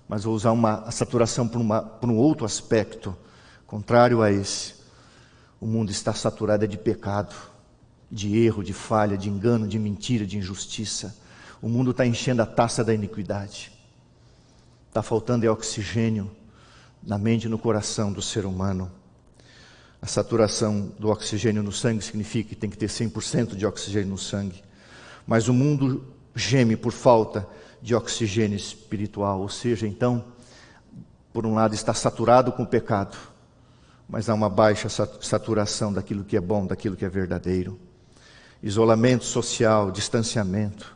[SPEAKER 1] Mas vou usar a saturação por um outro aspecto, contrário a esse. O mundo está saturado de pecado, de erro, de falha, de engano, de mentira, de injustiça. O mundo está enchendo a taça da iniquidade. Está faltando oxigênio na mente e no coração do ser humano. A saturação do oxigênio no sangue significa que tem que ter 100% de oxigênio no sangue. Mas o mundo geme por falta de oxigênio espiritual. Ou seja, então, por um lado está saturado com o pecado, mas há uma baixa saturação daquilo que é bom, daquilo que é verdadeiro. Isolamento social, distanciamento.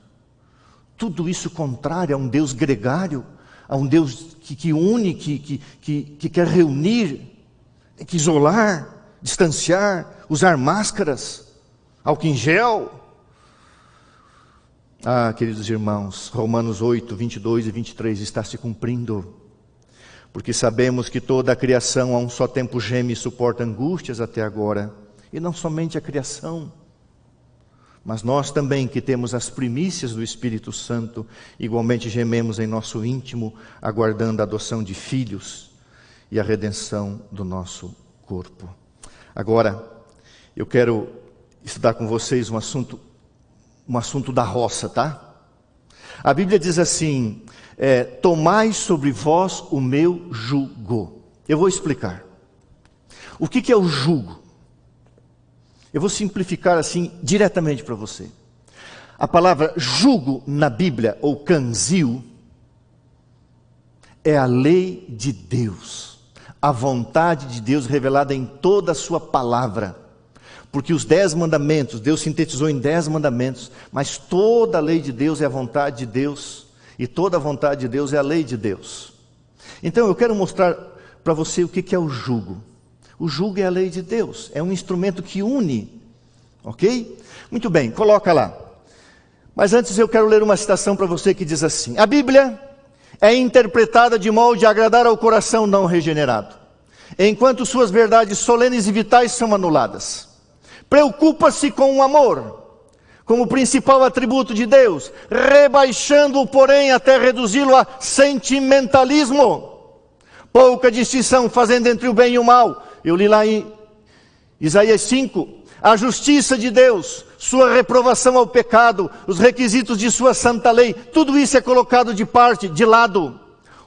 [SPEAKER 1] Tudo isso contrário a um Deus gregário, a um Deus que une, que quer reunir, que isolar, distanciar, usar máscaras, álcool em gel. Ah, queridos irmãos, Romanos 8, 22 e 23 está se cumprindo. Porque sabemos que toda a criação a um só tempo geme e suporta angústias até agora. E não somente a criação, mas nós também, que temos as primícias do Espírito Santo, igualmente gememos em nosso íntimo, aguardando a adoção de filhos e a redenção do nosso corpo. Agora, eu quero estudar com vocês um assunto da roça, tá? A Bíblia diz assim: tomai sobre vós o meu jugo. Eu vou explicar. O que é o jugo? Eu vou simplificar assim diretamente para você. A palavra jugo na Bíblia, ou canzil, é a lei de Deus, a vontade de Deus revelada em toda a sua palavra. Porque os 10 mandamentos, Deus sintetizou em 10 mandamentos, mas toda a lei de Deus é a vontade de Deus, e toda a vontade de Deus é a lei de Deus. Então eu quero mostrar para você o que é o jugo. O jugo é a lei de Deus, é um instrumento que une, ok? Muito bem, coloca lá. Mas antes eu quero ler uma citação para você que diz assim: a Bíblia é interpretada de modo a agradar ao coração não regenerado, enquanto suas verdades solenes e vitais são anuladas. Preocupa-se com o amor, como principal atributo de Deus, rebaixando-o, porém, até reduzi-lo a sentimentalismo. Pouca distinção fazendo entre o bem e o mal. Eu li lá em Isaías 5, a justiça de Deus, sua reprovação ao pecado, os requisitos de sua santa lei, tudo isso é colocado de parte, de lado.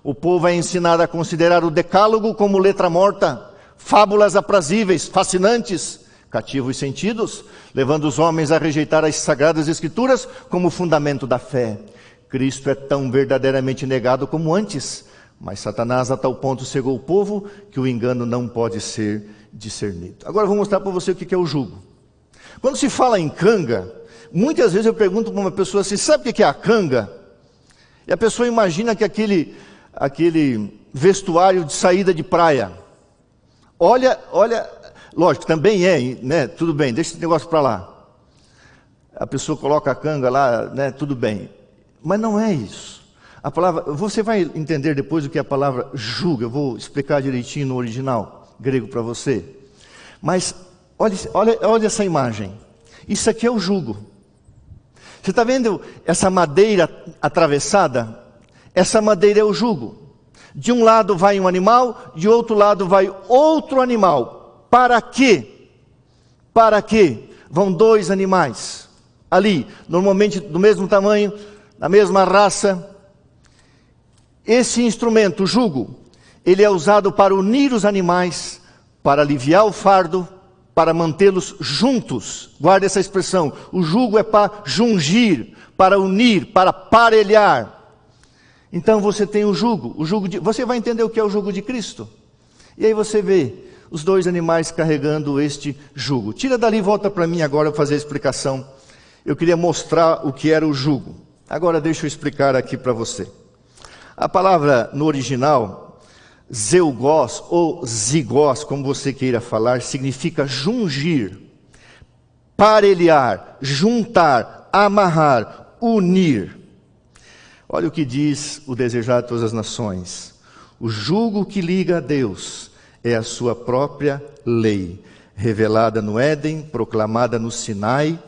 [SPEAKER 1] O povo é ensinado a considerar o decálogo como letra morta, fábulas aprazíveis, fascinantes, cativa os sentidos, levando os homens a rejeitar as sagradas escrituras como fundamento da fé. Cristo é tão verdadeiramente negado como antes, mas Satanás a tal ponto cegou o povo que o engano não pode ser discernido. Agora eu vou mostrar para você o que é o jugo. Quando se fala em canga, muitas vezes eu pergunto para uma pessoa assim, sabe o que é a canga? E a pessoa imagina que aquele vestuário de saída de praia. Olha, lógico, também é, né? Tudo bem, deixa esse negócio para lá. A pessoa coloca a canga lá, né? Tudo bem. Mas não é isso. A palavra, você vai entender depois o que é a palavra jugo. Eu vou explicar direitinho no original grego para você. Mas olha essa imagem. Isso aqui é o jugo. Você está vendo essa madeira atravessada? Essa madeira é o jugo. De um lado vai um animal, de outro lado vai outro animal. Para quê? Para quê? Vão dois animais ali, normalmente do mesmo tamanho, da mesma raça. Esse instrumento, o jugo, ele é usado para unir os animais, para aliviar o fardo, para mantê-los juntos. Guarda essa expressão. O jugo é para jungir, para unir, para parelhar. Então você tem o jugo você vai entender o que é o jugo de Cristo. E aí você vê os dois animais carregando este jugo. Tira dali e volta para mim agora para fazer a explicação. Eu queria mostrar o que era o jugo. Agora deixa eu explicar aqui para você. A palavra no original, zeugos ou zigos, como você queira falar, significa jungir, parelhar, juntar, amarrar, unir. Olha o que diz o Desejado de Todas as Nações. O jugo que liga a Deus é a sua própria lei, revelada no Éden, proclamada no Sinai,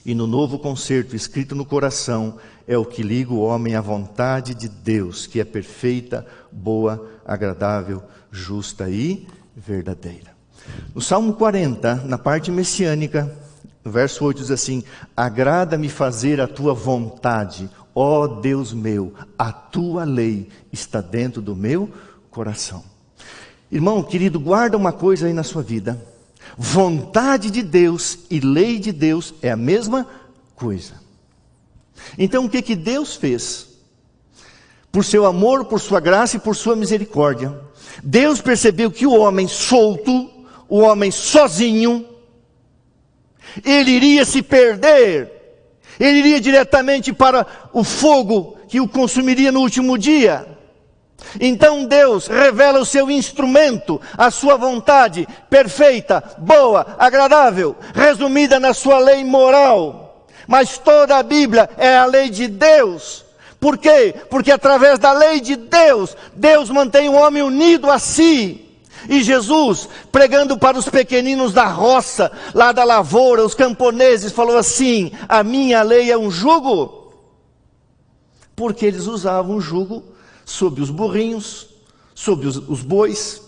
[SPEAKER 1] e no novo concerto, escrito no coração, é o que liga o homem à vontade de Deus, que é perfeita, boa, agradável, justa e verdadeira. No Salmo 40, na parte messiânica, no verso 8 diz assim: agrada-me fazer a tua vontade, ó Deus meu, a tua lei está dentro do meu coração. Irmão querido, guarda uma coisa aí na sua vida. Vontade de Deus e lei de Deus é a mesma coisa. Então o que Deus fez? Por seu amor, por sua graça e por sua misericórdia, Deus percebeu que o homem solto, o homem sozinho, ele iria se perder, ele iria diretamente para o fogo que o consumiria no último dia. Então Deus revela o seu instrumento, a sua vontade perfeita, boa, agradável, resumida na sua lei moral. Mas toda a Bíblia é a lei de Deus. Por quê? Porque através da lei de Deus, Deus mantém o homem unido a si. E Jesus, pregando para os pequeninos da roça, lá da lavoura, os camponeses, falou assim: a minha lei é um jugo. Porque eles usavam um jugo sobre os burrinhos, sobre os bois.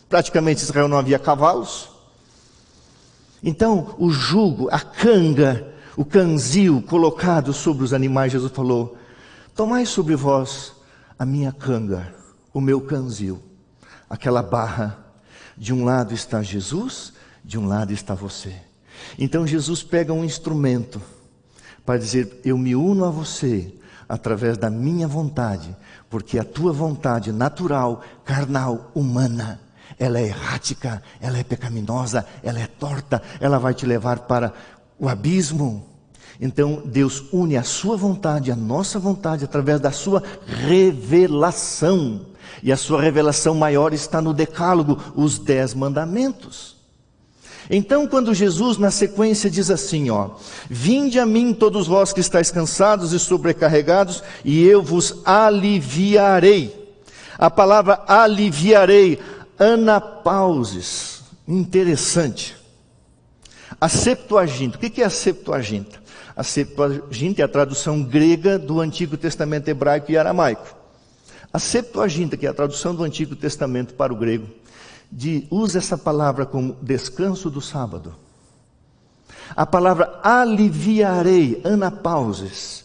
[SPEAKER 1] Praticamente em Israel não havia cavalos. Então o jugo, a canga, o canzil colocado sobre os animais, Jesus falou: tomai sobre vós a minha canga, o meu canzil, aquela barra. De um lado está Jesus, de um lado está você. Então Jesus pega um instrumento para dizer: eu me uno a você através da minha vontade, porque a tua vontade natural, carnal, humana, ela é errática, ela é pecaminosa, ela é torta, ela vai te levar para o abismo. Então Deus une a sua vontade, a nossa vontade, através da sua revelação. E a sua revelação maior está no decálogo, os 10 mandamentos. Então, quando Jesus, na sequência, diz assim, ó: vinde a mim todos vós que estáis cansados e sobrecarregados, e eu vos aliviarei. A palavra aliviarei, anapausis, interessante. A Septuaginta, o que é a Septuaginta? A Septuaginta é a tradução grega do Antigo Testamento hebraico e aramaico. A Septuaginta, que é a tradução do Antigo Testamento para o grego, usa essa palavra como descanso do sábado. A palavra aliviarei, anapausis,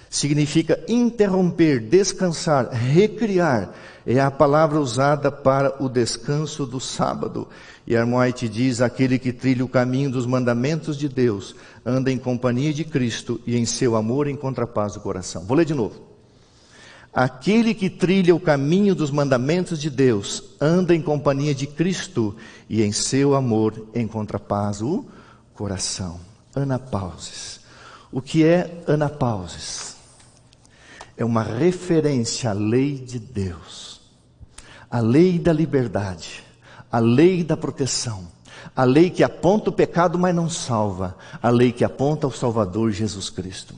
[SPEAKER 1] significa interromper, descansar, recriar. É a palavra usada para o descanso do sábado. E Armoite diz: aquele que trilha o caminho dos mandamentos de Deus, anda em companhia de Cristo e em seu amor encontra a paz do coração. Vou ler de novo. Aquele que trilha o caminho dos mandamentos de Deus, anda em companhia de Cristo e em seu amor encontra paz o coração. Anapausis. O que é anapausis? É uma referência à lei de Deus, a lei da liberdade, a lei da proteção, a lei que aponta o pecado, mas não salva, a lei que aponta ao Salvador Jesus Cristo.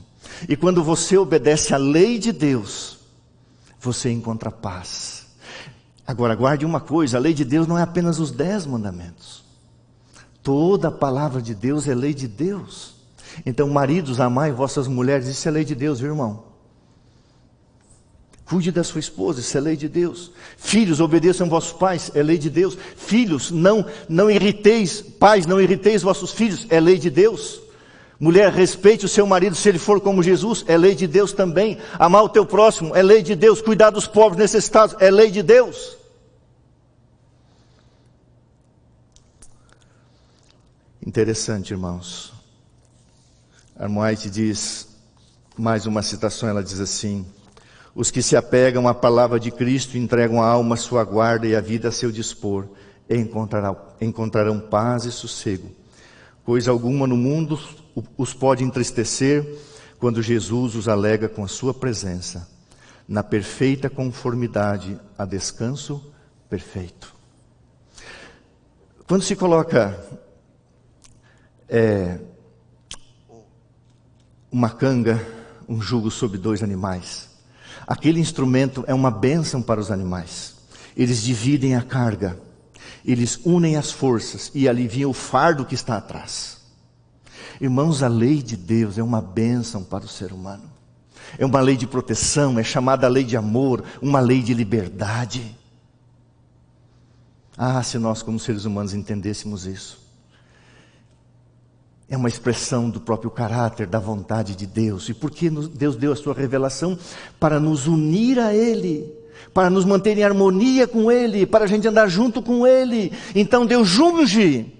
[SPEAKER 1] E quando você obedece à lei de Deus, você encontra paz. Agora, guarde uma coisa: a lei de Deus não é apenas os 10 mandamentos. Toda a palavra de Deus é lei de Deus. Então, maridos, amai vossas mulheres, isso é lei de Deus, viu, irmão? Cuide da sua esposa, isso é lei de Deus. Filhos, obedeçam vossos pais, é lei de Deus. Filhos, não irriteis, pais, não irriteis vossos filhos, é lei de Deus. Mulher, respeite o seu marido se ele for como Jesus, é lei de Deus também. Amar o teu próximo, é lei de Deus. Cuidar dos pobres necessitados, é lei de Deus. Interessante, irmãos. Armoite diz, mais uma citação, ela diz assim: os que se apegam à palavra de Cristo, entregam a alma à sua guarda e a vida a seu dispor, encontrarão paz e sossego. Coisa alguma no mundo os pode entristecer quando Jesus os alega com a sua presença, na perfeita conformidade a descanso perfeito. Quando se coloca uma canga, um jugo sobre 2 animais, aquele instrumento é uma bênção para os animais. Eles dividem a carga, eles unem as forças e aliviam o fardo que está atrás. Irmãos, a lei de Deus é uma bênção para o ser humano. É uma lei de proteção, é chamada lei de amor, uma lei de liberdade. Ah, se nós como seres humanos entendêssemos isso. É uma expressão do próprio caráter, da vontade de Deus. E por que Deus deu a sua revelação? Para nos unir a Ele, para nos manter em harmonia com Ele, para a gente andar junto com Ele. Então Deus junge,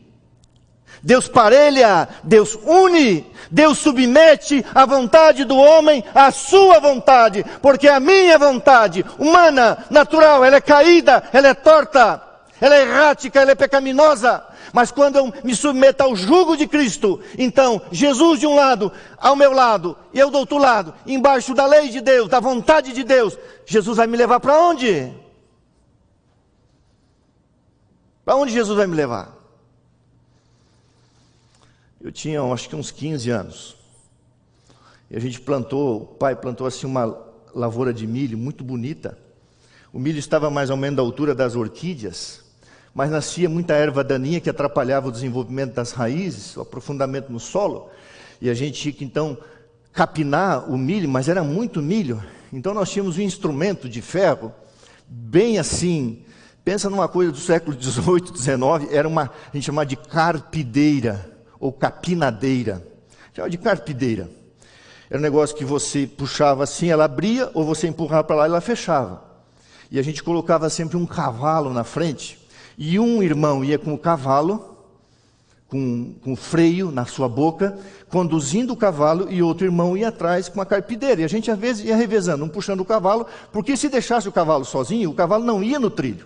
[SPEAKER 1] Deus parelha, Deus une, Deus submete a vontade do homem à sua vontade. Porque a minha vontade, humana, natural, ela é caída, ela é torta, ela é errática, ela é pecaminosa. Mas quando eu me submeto ao jugo de Cristo, então Jesus de um lado, ao meu lado, e eu do outro lado, embaixo da lei de Deus, da vontade de Deus, Jesus vai me levar para onde? Para onde Jesus vai me levar? Eu tinha acho que uns 15 anos, e a gente o pai plantou assim uma lavoura de milho muito bonita. O milho estava mais ou menos da altura das orquídeas, mas nascia muita erva daninha que atrapalhava o desenvolvimento das raízes, o aprofundamento no solo, e a gente tinha que então capinar o milho, mas era muito milho. Então nós tínhamos um instrumento de ferro, bem assim, pensa numa coisa do século XVIII, XIX, a gente chamava de carpideira, ou capinadeira, chamava de carpideira. Era um negócio que você puxava assim, ela abria, ou você empurrava para lá e ela fechava. E a gente colocava sempre um cavalo na frente, e um irmão ia com o cavalo, com freio na sua boca, conduzindo o cavalo, e outro irmão ia atrás com a carpideira. E a gente às vezes ia revezando, um puxando o cavalo, porque se deixasse o cavalo sozinho, o cavalo não ia no trilho.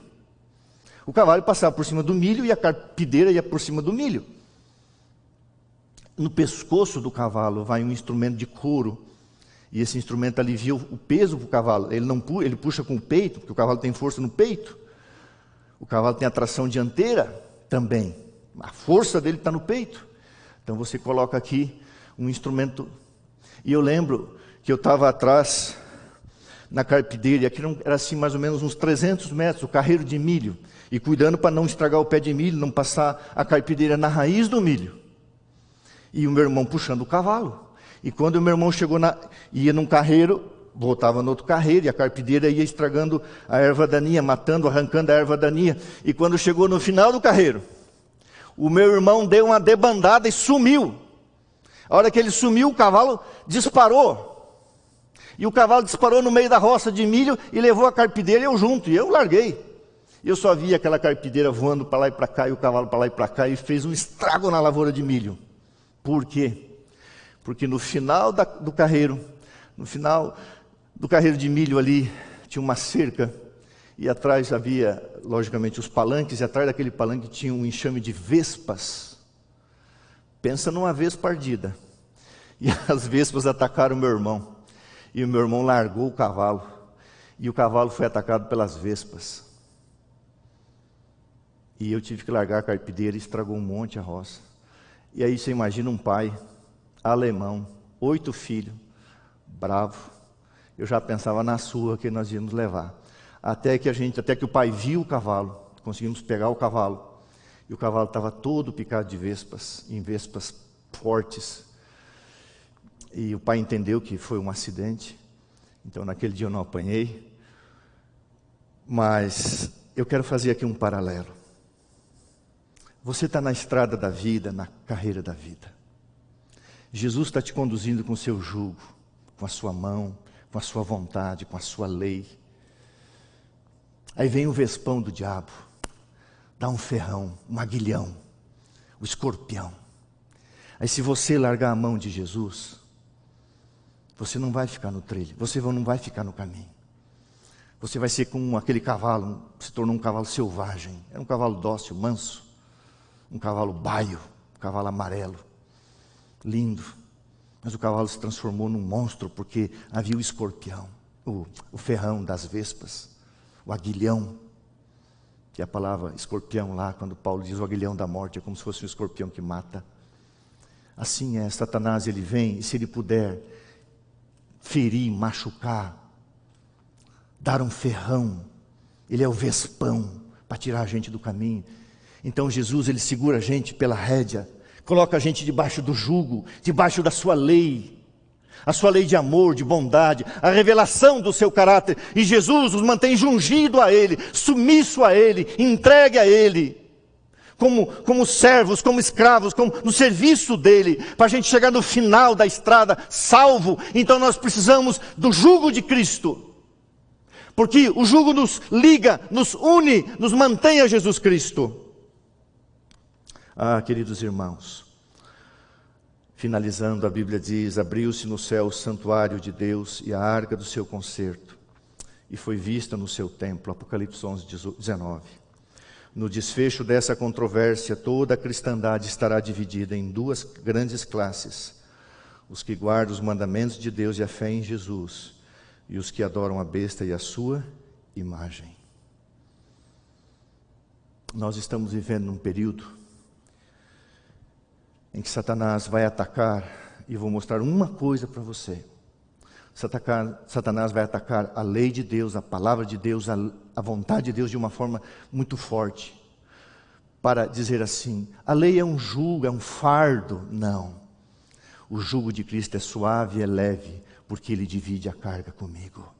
[SPEAKER 1] O cavalo passava por cima do milho e a carpideira ia por cima do milho. No pescoço do cavalo vai um instrumento de couro, e esse instrumento alivia o peso para o cavalo. Ele puxa com o peito, porque o cavalo tem força no peito. O cavalo tem a tração dianteira também. A força dele está no peito. Então você coloca aqui um instrumento. E eu lembro que eu estava atrás, na carpideira, e aqui era assim mais ou menos uns 300 metros, o carreiro de milho. E cuidando para não estragar o pé de milho, não passar a carpideira na raiz do milho. E o meu irmão puxando o cavalo. E quando o meu irmão ia num carreiro, voltava no outro carreiro, e a carpideira ia estragando a erva daninha, matando, arrancando a erva daninha. E quando chegou no final do carreiro, o meu irmão deu uma debandada e sumiu. A hora que ele sumiu, o cavalo disparou. E o cavalo disparou no meio da roça de milho e levou a carpideira e eu junto. E eu larguei. Eu só via aquela carpideira voando para lá e para cá, e o cavalo para lá e para cá, e fez um estrago na lavoura de milho. Por quê? Porque no final do carreiro de milho ali, tinha uma cerca, e atrás havia, logicamente, os palanques, e atrás daquele palanque tinha um enxame de vespas. Pensa numa vespa ardida. E as vespas atacaram o meu irmão. E o meu irmão largou o cavalo. E o cavalo foi atacado pelas vespas. E eu tive que largar a carpideira e estragou um monte a roça. E aí você imagina um pai, alemão, 8 filhos, bravo. Eu já pensava na surra que nós íamos levar. Até que o pai viu o cavalo, conseguimos pegar o cavalo. E o cavalo estava todo picado de vespas, em vespas fortes. E o pai entendeu que foi um acidente. Então naquele dia eu não apanhei. Mas eu quero fazer aqui um paralelo. Você está na estrada da vida, na carreira da vida. Jesus está te conduzindo com o seu jugo, com a sua mão, com a sua vontade, com a sua lei. Aí vem o vespão do diabo, dá um ferrão, um aguilhão, o escorpião. Aí se você largar a mão de Jesus, você não vai ficar no trilho, você não vai ficar no caminho. Você vai ser como aquele cavalo, se tornou um cavalo selvagem. Era um cavalo dócil, manso. Um cavalo baio, um cavalo amarelo, lindo. Mas o cavalo se transformou num monstro, porque havia o escorpião, o ferrão das vespas, o aguilhão, que é a palavra escorpião lá, quando Paulo diz o aguilhão da morte, é como se fosse um escorpião que mata. Assim é, Satanás, ele vem, e se ele puder ferir, machucar, dar um ferrão, ele é o vespão, para tirar a gente do caminho. Então Jesus, ele segura a gente pela rédea, coloca a gente debaixo do jugo, debaixo da sua lei, a sua lei de amor, de bondade, a revelação do seu caráter. E Jesus os mantém jungido a ele, submisso a ele, entregue a ele, como servos, como escravos, como no serviço dele, para a gente chegar no final da estrada salvo. Então nós precisamos do jugo de Cristo, porque o jugo nos liga, nos une, nos mantém a Jesus Cristo. Ah, queridos irmãos, finalizando, a Bíblia diz: abriu-se no céu o santuário de Deus e a arca do seu concerto, e foi vista no seu templo. Apocalipse 11:19. No desfecho dessa controvérsia, toda a cristandade estará dividida em 2 grandes classes: os que guardam os mandamentos de Deus e a fé em Jesus, e os que adoram a besta e a sua imagem. Nós estamos vivendo num período em que Satanás vai atacar, e vou mostrar uma coisa para você. Satanás vai atacar a lei de Deus, a palavra de Deus, a vontade de Deus de uma forma muito forte, para dizer assim: a lei é um jugo, é um fardo. Não, o jugo de Cristo é suave e é leve, porque Ele divide a carga comigo.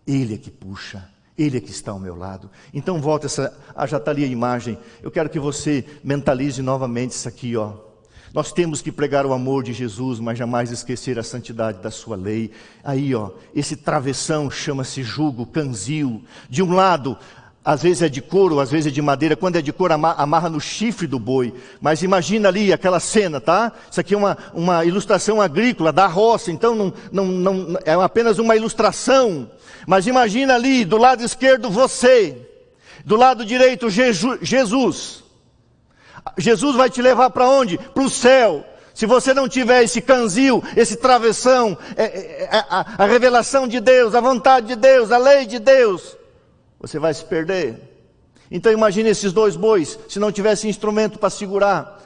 [SPEAKER 1] Ele é que puxa, Ele é que está ao meu lado. Então volta já está ali a imagem. Eu quero que você mentalize novamente isso aqui, ó. Nós temos que pregar o amor de Jesus, mas jamais esquecer a santidade da sua lei. Aí, ó, esse travessão chama-se jugo, canzil. De um lado, às vezes é de couro, às vezes é de madeira. Quando é de couro, amarra no chifre do boi. Mas imagina ali aquela cena, tá? Isso aqui é uma ilustração agrícola da roça, então não é apenas uma ilustração. Mas imagina ali, do lado esquerdo você, do lado direito Jesus. Jesus vai te levar para onde? Para o céu. Se você não tiver esse canzil, esse travessão, a revelação de Deus, a vontade de Deus, a lei de Deus, você vai se perder. Então imagine esses 2 bois, se não tivesse instrumento para segurar.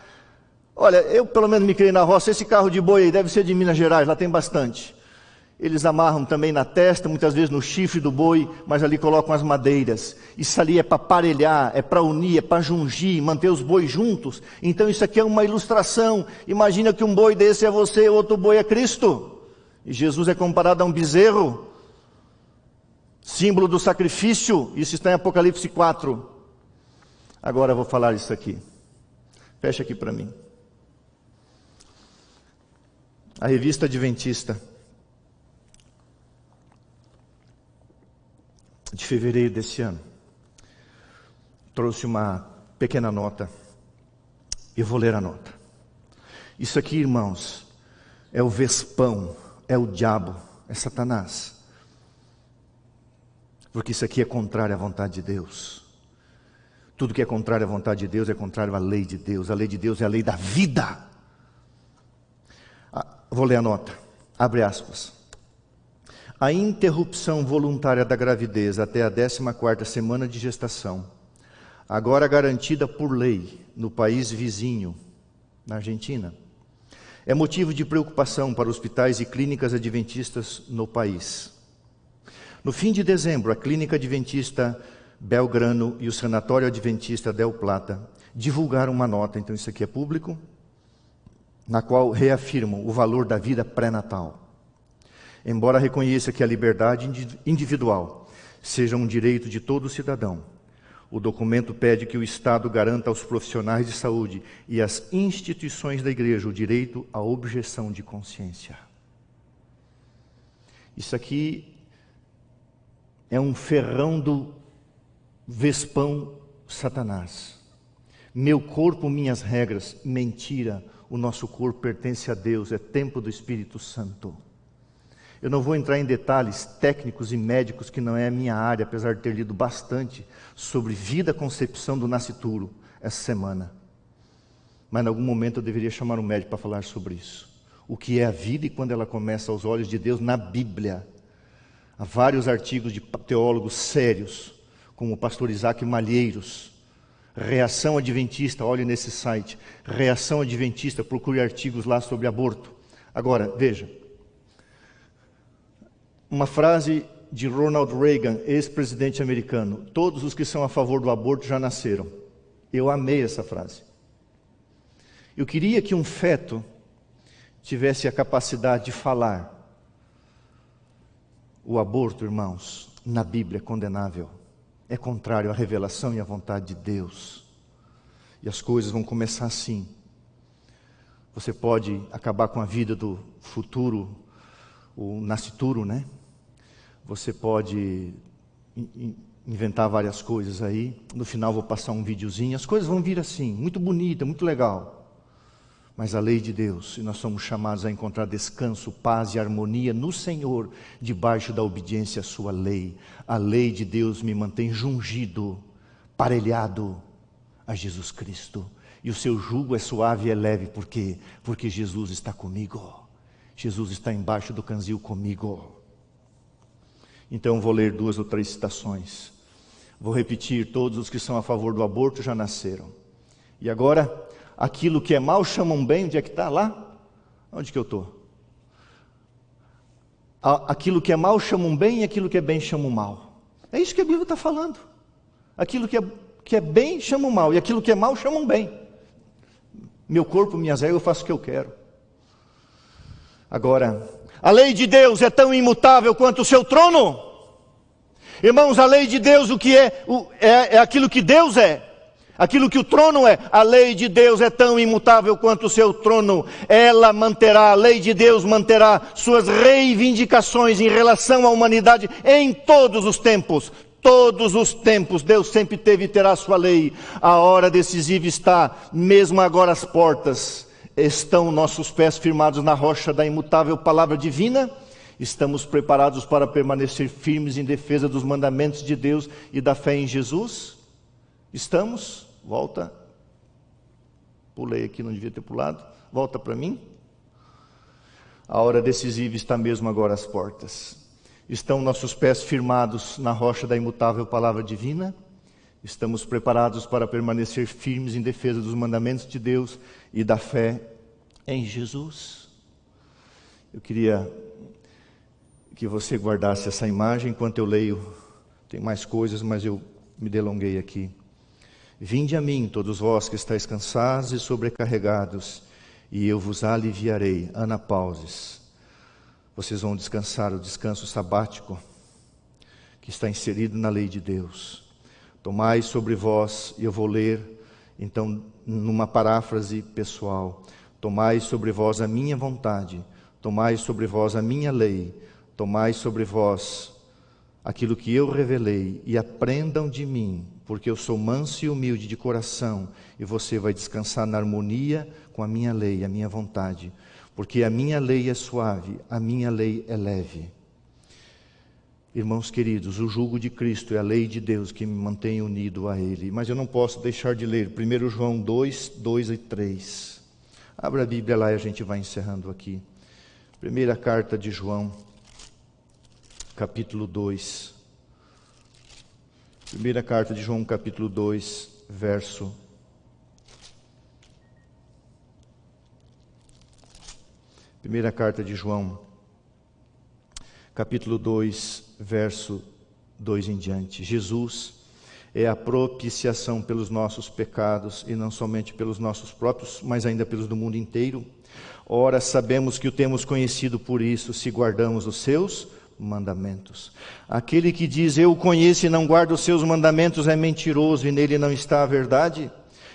[SPEAKER 1] Olha, eu pelo menos me criei na roça, esse carro de boi aí deve ser de Minas Gerais, lá tem bastante. Eles amarram também na testa, muitas vezes no chifre do boi, mas ali colocam as madeiras. Isso ali é para aparelhar, é para unir, é para jungir, manter os bois juntos. Então isso aqui é uma ilustração. Imagina que um boi desse é você, outro boi é Cristo. E Jesus é comparado a um bezerro, símbolo do sacrifício. Isso está em Apocalipse 4. Agora eu vou falar isso aqui. Fecha aqui para mim. A revista Adventista, de fevereiro desse ano, trouxe uma pequena nota. Eu vou ler a nota. Isso aqui, irmãos, é o Vespão, é o diabo, é Satanás. Porque isso aqui é contrário à vontade de Deus. Tudo que é contrário à vontade de Deus é contrário à lei de Deus. A lei de Deus é a lei da vida. Vou ler a nota. Abre aspas. A interrupção voluntária da gravidez até a 14ª semana de gestação, agora garantida por lei no país vizinho, na Argentina, é motivo de preocupação para hospitais e clínicas adventistas no país. No fim de dezembro, a Clínica Adventista Belgrano e o Sanatório Adventista Del Plata divulgaram uma nota, então isso aqui é público, na qual reafirmam o valor da vida pré-natal. Embora reconheça que a liberdade individual seja um direito de todo cidadão, o documento pede que o Estado garanta aos profissionais de saúde e às instituições da igreja o direito à objeção de consciência. Isso aqui é um ferrão do Vespão Satanás. Meu corpo, minhas regras. Mentira, o nosso corpo pertence a Deus, é templo do Espírito Santo. Eu não vou entrar em detalhes técnicos e médicos, que não é a minha área, apesar de ter lido bastante sobre vida, concepção do nascituro essa semana. Mas em algum momento eu deveria chamar um médico para falar sobre isso. O que é a vida e quando ela começa aos olhos de Deus na Bíblia. Há vários artigos de teólogos sérios, como o pastor Isaac Malheiros. Reação Adventista, olhe nesse site. Reação Adventista, procure artigos lá sobre aborto. Agora, veja. Uma frase de Ronald Reagan, ex-presidente americano. Todos os que são a favor do aborto já nasceram. Eu amei essa frase. Eu queria que um feto tivesse a capacidade de falar. O aborto, irmãos, na Bíblia é condenável. É contrário à revelação e à vontade de Deus. E as coisas vão começar assim. Você pode acabar com a vida do futuro, o nascituro, né? Você pode inventar várias coisas aí. No final vou passar um videozinho. As coisas vão vir assim, muito bonita, muito legal. Mas a lei de Deus, e nós somos chamados a encontrar descanso, paz e harmonia no Senhor, debaixo da obediência à sua lei. A lei de Deus me mantém jungido, parelhado a Jesus Cristo. E o seu jugo é suave e é leve. Por quê? Porque Jesus está comigo. Jesus está embaixo do canzil comigo. Então vou ler 2 ou 3 citações. Vou repetir, todos os que são a favor do aborto já nasceram. E agora, aquilo que é mal chamam bem, onde é que está? Lá? Onde que eu estou? Aquilo que é mal chamam bem e aquilo que é bem chamam mal. É isso que a Bíblia está falando. Aquilo que é bem chamam mal e aquilo que é mal chamam bem. Meu corpo, minhas regras, eu faço o que eu quero. Agora, a lei de Deus é tão imutável quanto o seu trono. Irmãos, a lei de Deus, o que é aquilo que Deus é. Aquilo que o trono é. A lei de Deus é tão imutável quanto o seu trono. Ela manterá, a lei de Deus manterá suas reivindicações em relação à humanidade em todos os tempos. Todos os tempos, Deus sempre teve e terá sua lei. A hora decisiva está, mesmo agora às portas. Estão nossos pés firmados na rocha da imutável palavra divina? Estamos preparados para permanecer firmes em defesa dos mandamentos de Deus e da fé em Jesus? Estamos? Volta. Pulei aqui, não devia ter pulado. Volta para mim. A hora decisiva está mesmo agora às portas. Estão nossos pés firmados na rocha da imutável palavra divina? Estamos preparados para permanecer firmes em defesa dos mandamentos de Deus e da fé em Jesus. Eu queria que você guardasse essa imagem enquanto eu leio. Tem mais coisas, mas eu me delonguei aqui. Vinde a mim, todos vós que estáis cansados e sobrecarregados, e eu vos aliviarei. Anapauses. Vocês vão descansar, o descanso sabático que está inserido na lei de Deus. Tomai sobre vós, e eu vou ler, então, numa paráfrase pessoal. Tomai sobre vós a minha vontade, tomai sobre vós a minha lei, tomai sobre vós aquilo que eu revelei, e aprendam de mim, porque eu sou manso e humilde de coração, e você vai descansar na harmonia com a minha lei, a minha vontade, porque a minha lei é suave, a minha lei é leve. Irmãos queridos, o jugo de Cristo é a lei de Deus que me mantém unido a Ele. Mas eu não posso deixar de ler 1 João 2, 2 e 3. Abra a Bíblia lá e a gente vai encerrando aqui. Primeira carta de João, capítulo 2. Primeira carta de João, capítulo 2, verso... Primeira carta de João, capítulo 2, verso 2 em diante. Jesus é a propiciação pelos nossos pecados, e não somente pelos nossos próprios, mas ainda pelos do mundo inteiro. Ora, sabemos que o temos conhecido por isso, se guardamos os seus mandamentos. Aquele que diz, eu o conheço e não guarda os seus mandamentos, é mentiroso, e nele não está a verdade.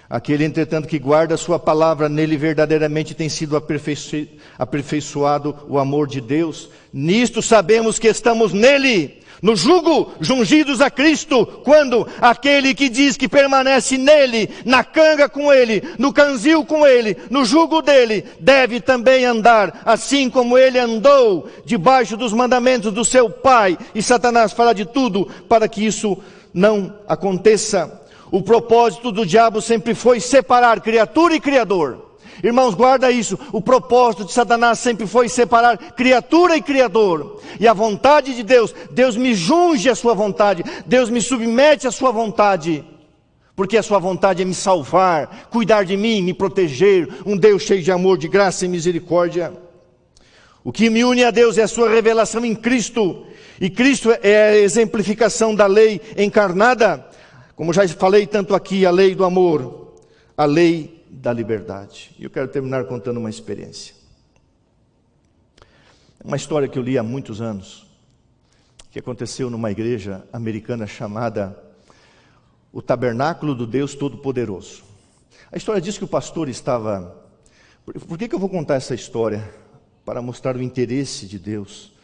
[SPEAKER 1] Aquele, entretanto, que guarda a sua palavra, nele verdadeiramente tem sido aperfeiçoado o amor de Deus. Nisto sabemos que estamos nele, no jugo, jungidos a Cristo, quando aquele que diz que permanece nele, na canga com ele, no canzil com ele, no jugo dele, deve também andar, assim como ele andou, debaixo dos mandamentos do seu Pai. E Satanás fará de tudo para que isso não aconteça. O propósito do diabo sempre foi separar criatura e criador. Irmãos, guarda isso. O propósito de Satanás sempre foi separar criatura e criador. E a vontade de Deus, Deus me junge à sua vontade, Deus me submete à sua vontade, porque a sua vontade é me salvar, cuidar de mim, me proteger, um Deus cheio de amor, de graça e misericórdia. O que me une a Deus é a sua revelação em Cristo, e Cristo é a exemplificação da lei encarnada. Como já falei tanto aqui, a lei do amor, a lei da liberdade. E eu quero terminar contando uma experiência. Uma história que eu li há muitos anos, que aconteceu numa igreja americana chamada o Tabernáculo do Deus Todo-Poderoso. A história diz que o pastor estava... Por que eu vou contar essa história? Para mostrar o interesse de Deus,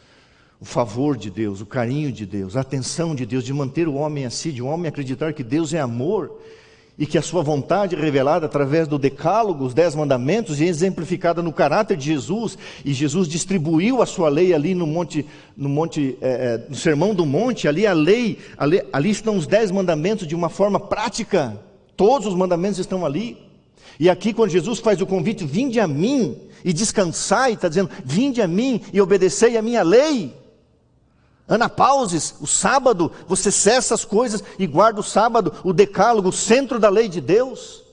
[SPEAKER 1] o favor de Deus, o carinho de Deus, a atenção de Deus, de manter o homem assim, de um homem acreditar que Deus é amor, e que a sua vontade revelada através do decálogo, os 10 mandamentos, e exemplificada no caráter de Jesus, e Jesus distribuiu a sua lei ali no Sermão do Monte, ali ali estão os 10 mandamentos de uma forma prática, todos os mandamentos estão ali. E aqui quando Jesus faz o convite, vinde a mim e descansai, está dizendo, vinde a mim e obedecei a minha lei. Anapauses, o sábado, você cessa as coisas e guarda o sábado, o decálogo, o centro da lei de Deus.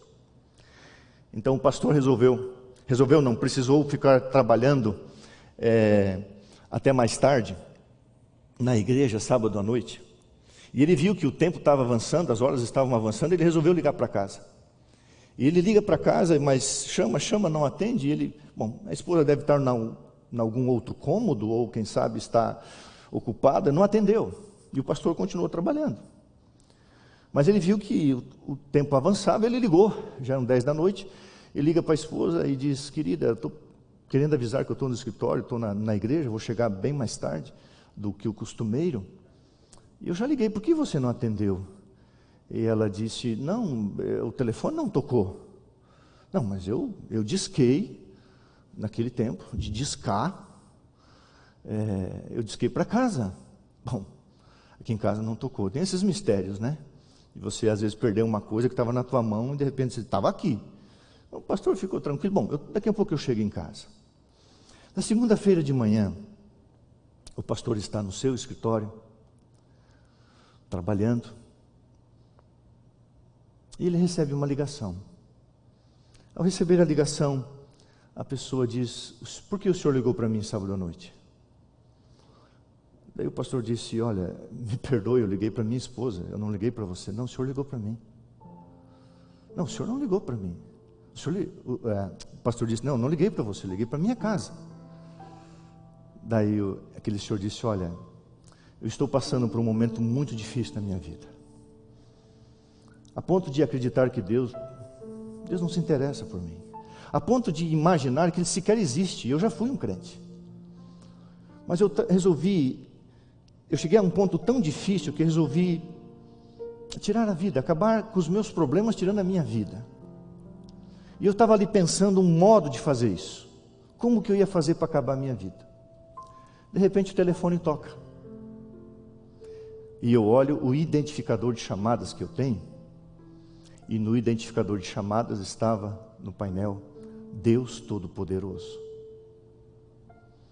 [SPEAKER 1] Então o pastor precisou ficar trabalhando até mais tarde, na igreja, sábado à noite. E ele viu que o tempo estava avançando, as horas estavam avançando, ele resolveu ligar para casa. E ele liga para casa, mas chama, não atende. E a esposa deve estar em algum outro cômodo, ou quem sabe está ocupada, não atendeu. E o pastor continuou trabalhando. Mas ele viu que o tempo avançava, ele ligou, já eram 10 da noite, ele liga para a esposa e diz, querida, estou querendo avisar que eu estou no escritório, estou na igreja, vou chegar bem mais tarde do que o costumeiro. E eu já liguei, por que você não atendeu? E ela disse, não, o telefone não tocou. Não, mas eu disquei, naquele tempo, de discar, eu disquei para casa. Bom, aqui em casa não tocou. Tem esses mistérios, né? E você às vezes perdeu uma coisa que estava na tua mão e de repente você estava aqui. O pastor ficou tranquilo. Bom, daqui a pouco eu chego em casa. Na segunda-feira de manhã, o pastor está no seu escritório, trabalhando. E ele recebe uma ligação. Ao receber a ligação, a pessoa diz: por que o senhor ligou para mim sábado à noite? Daí o pastor disse: olha, me perdoe, eu liguei para minha esposa, eu não liguei para você. Não, o senhor ligou para mim. Não, o senhor não ligou para mim. O pastor disse: não liguei para você, liguei para minha casa. Daí aquele senhor disse: olha, eu estou passando por um momento muito difícil na minha vida, a ponto de acreditar que Deus não se interessa por mim, a ponto de imaginar que Ele sequer existe. Eu já fui um crente, mas eu cheguei a um ponto tão difícil que resolvi tirar a vida, acabar com os meus problemas tirando a minha vida. E eu estava ali pensando um modo de fazer isso, como que eu ia fazer para acabar a minha vida. De repente o telefone toca, e eu olho o identificador de chamadas que eu tenho, e no identificador de chamadas estava no painel: Deus Todo-Poderoso.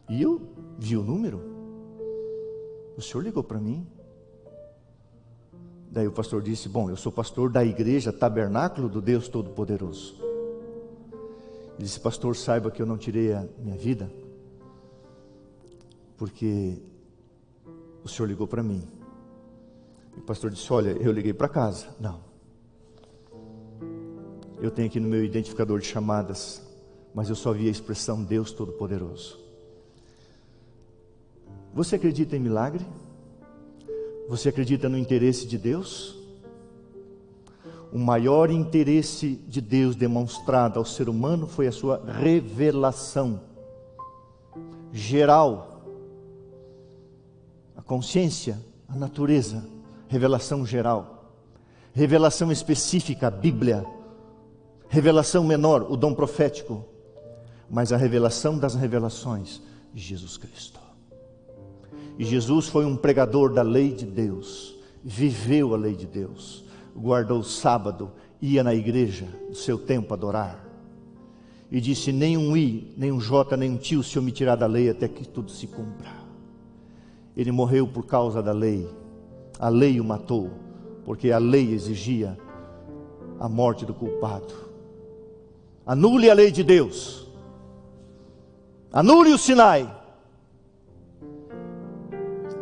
[SPEAKER 1] E eu vi o número. O senhor ligou para mim? Daí o pastor disse: bom, eu sou pastor da igreja Tabernáculo do Deus Todo-Poderoso. Ele disse: pastor, saiba que eu não tirei a minha vida porque o senhor ligou para mim. E o pastor disse: olha, eu liguei para casa. Não, eu tenho aqui no meu identificador de chamadas, mas eu só vi a expressão Deus Todo-Poderoso. Você acredita em milagre? Você acredita no interesse de Deus? O maior interesse de Deus demonstrado ao ser humano foi a sua revelação geral, a consciência, a natureza, revelação geral, revelação específica, a Bíblia, revelação menor, o dom profético, mas a revelação das revelações, Jesus Cristo. E Jesus foi um pregador da lei de Deus, viveu a lei de Deus, guardou o sábado, ia na igreja do seu tempo adorar, e disse: nem um i, nem um j, nem um tio se eu me tirar da lei até que tudo se cumpra. Ele morreu por causa da lei, a lei o matou, porque a lei exigia a morte do culpado. Anule a lei de Deus, anule o Sinai,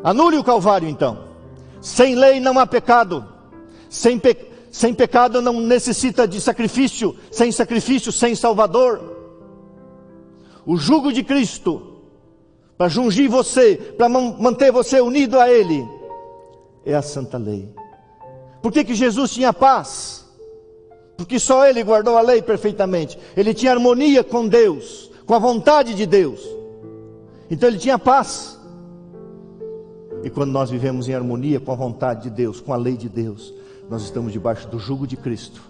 [SPEAKER 1] anule o Calvário então. Sem lei não há pecado, sem pecado não necessita de sacrifício, sem sacrifício, sem Salvador. O jugo de Cristo, para jungir você, para manter você unido a Ele, é a santa lei. Por que Jesus tinha paz? Porque só Ele guardou a lei perfeitamente. Ele tinha harmonia com Deus, com a vontade de Deus. Então Ele tinha paz. E quando nós vivemos em harmonia com a vontade de Deus, com a lei de Deus, nós estamos debaixo do jugo de Cristo.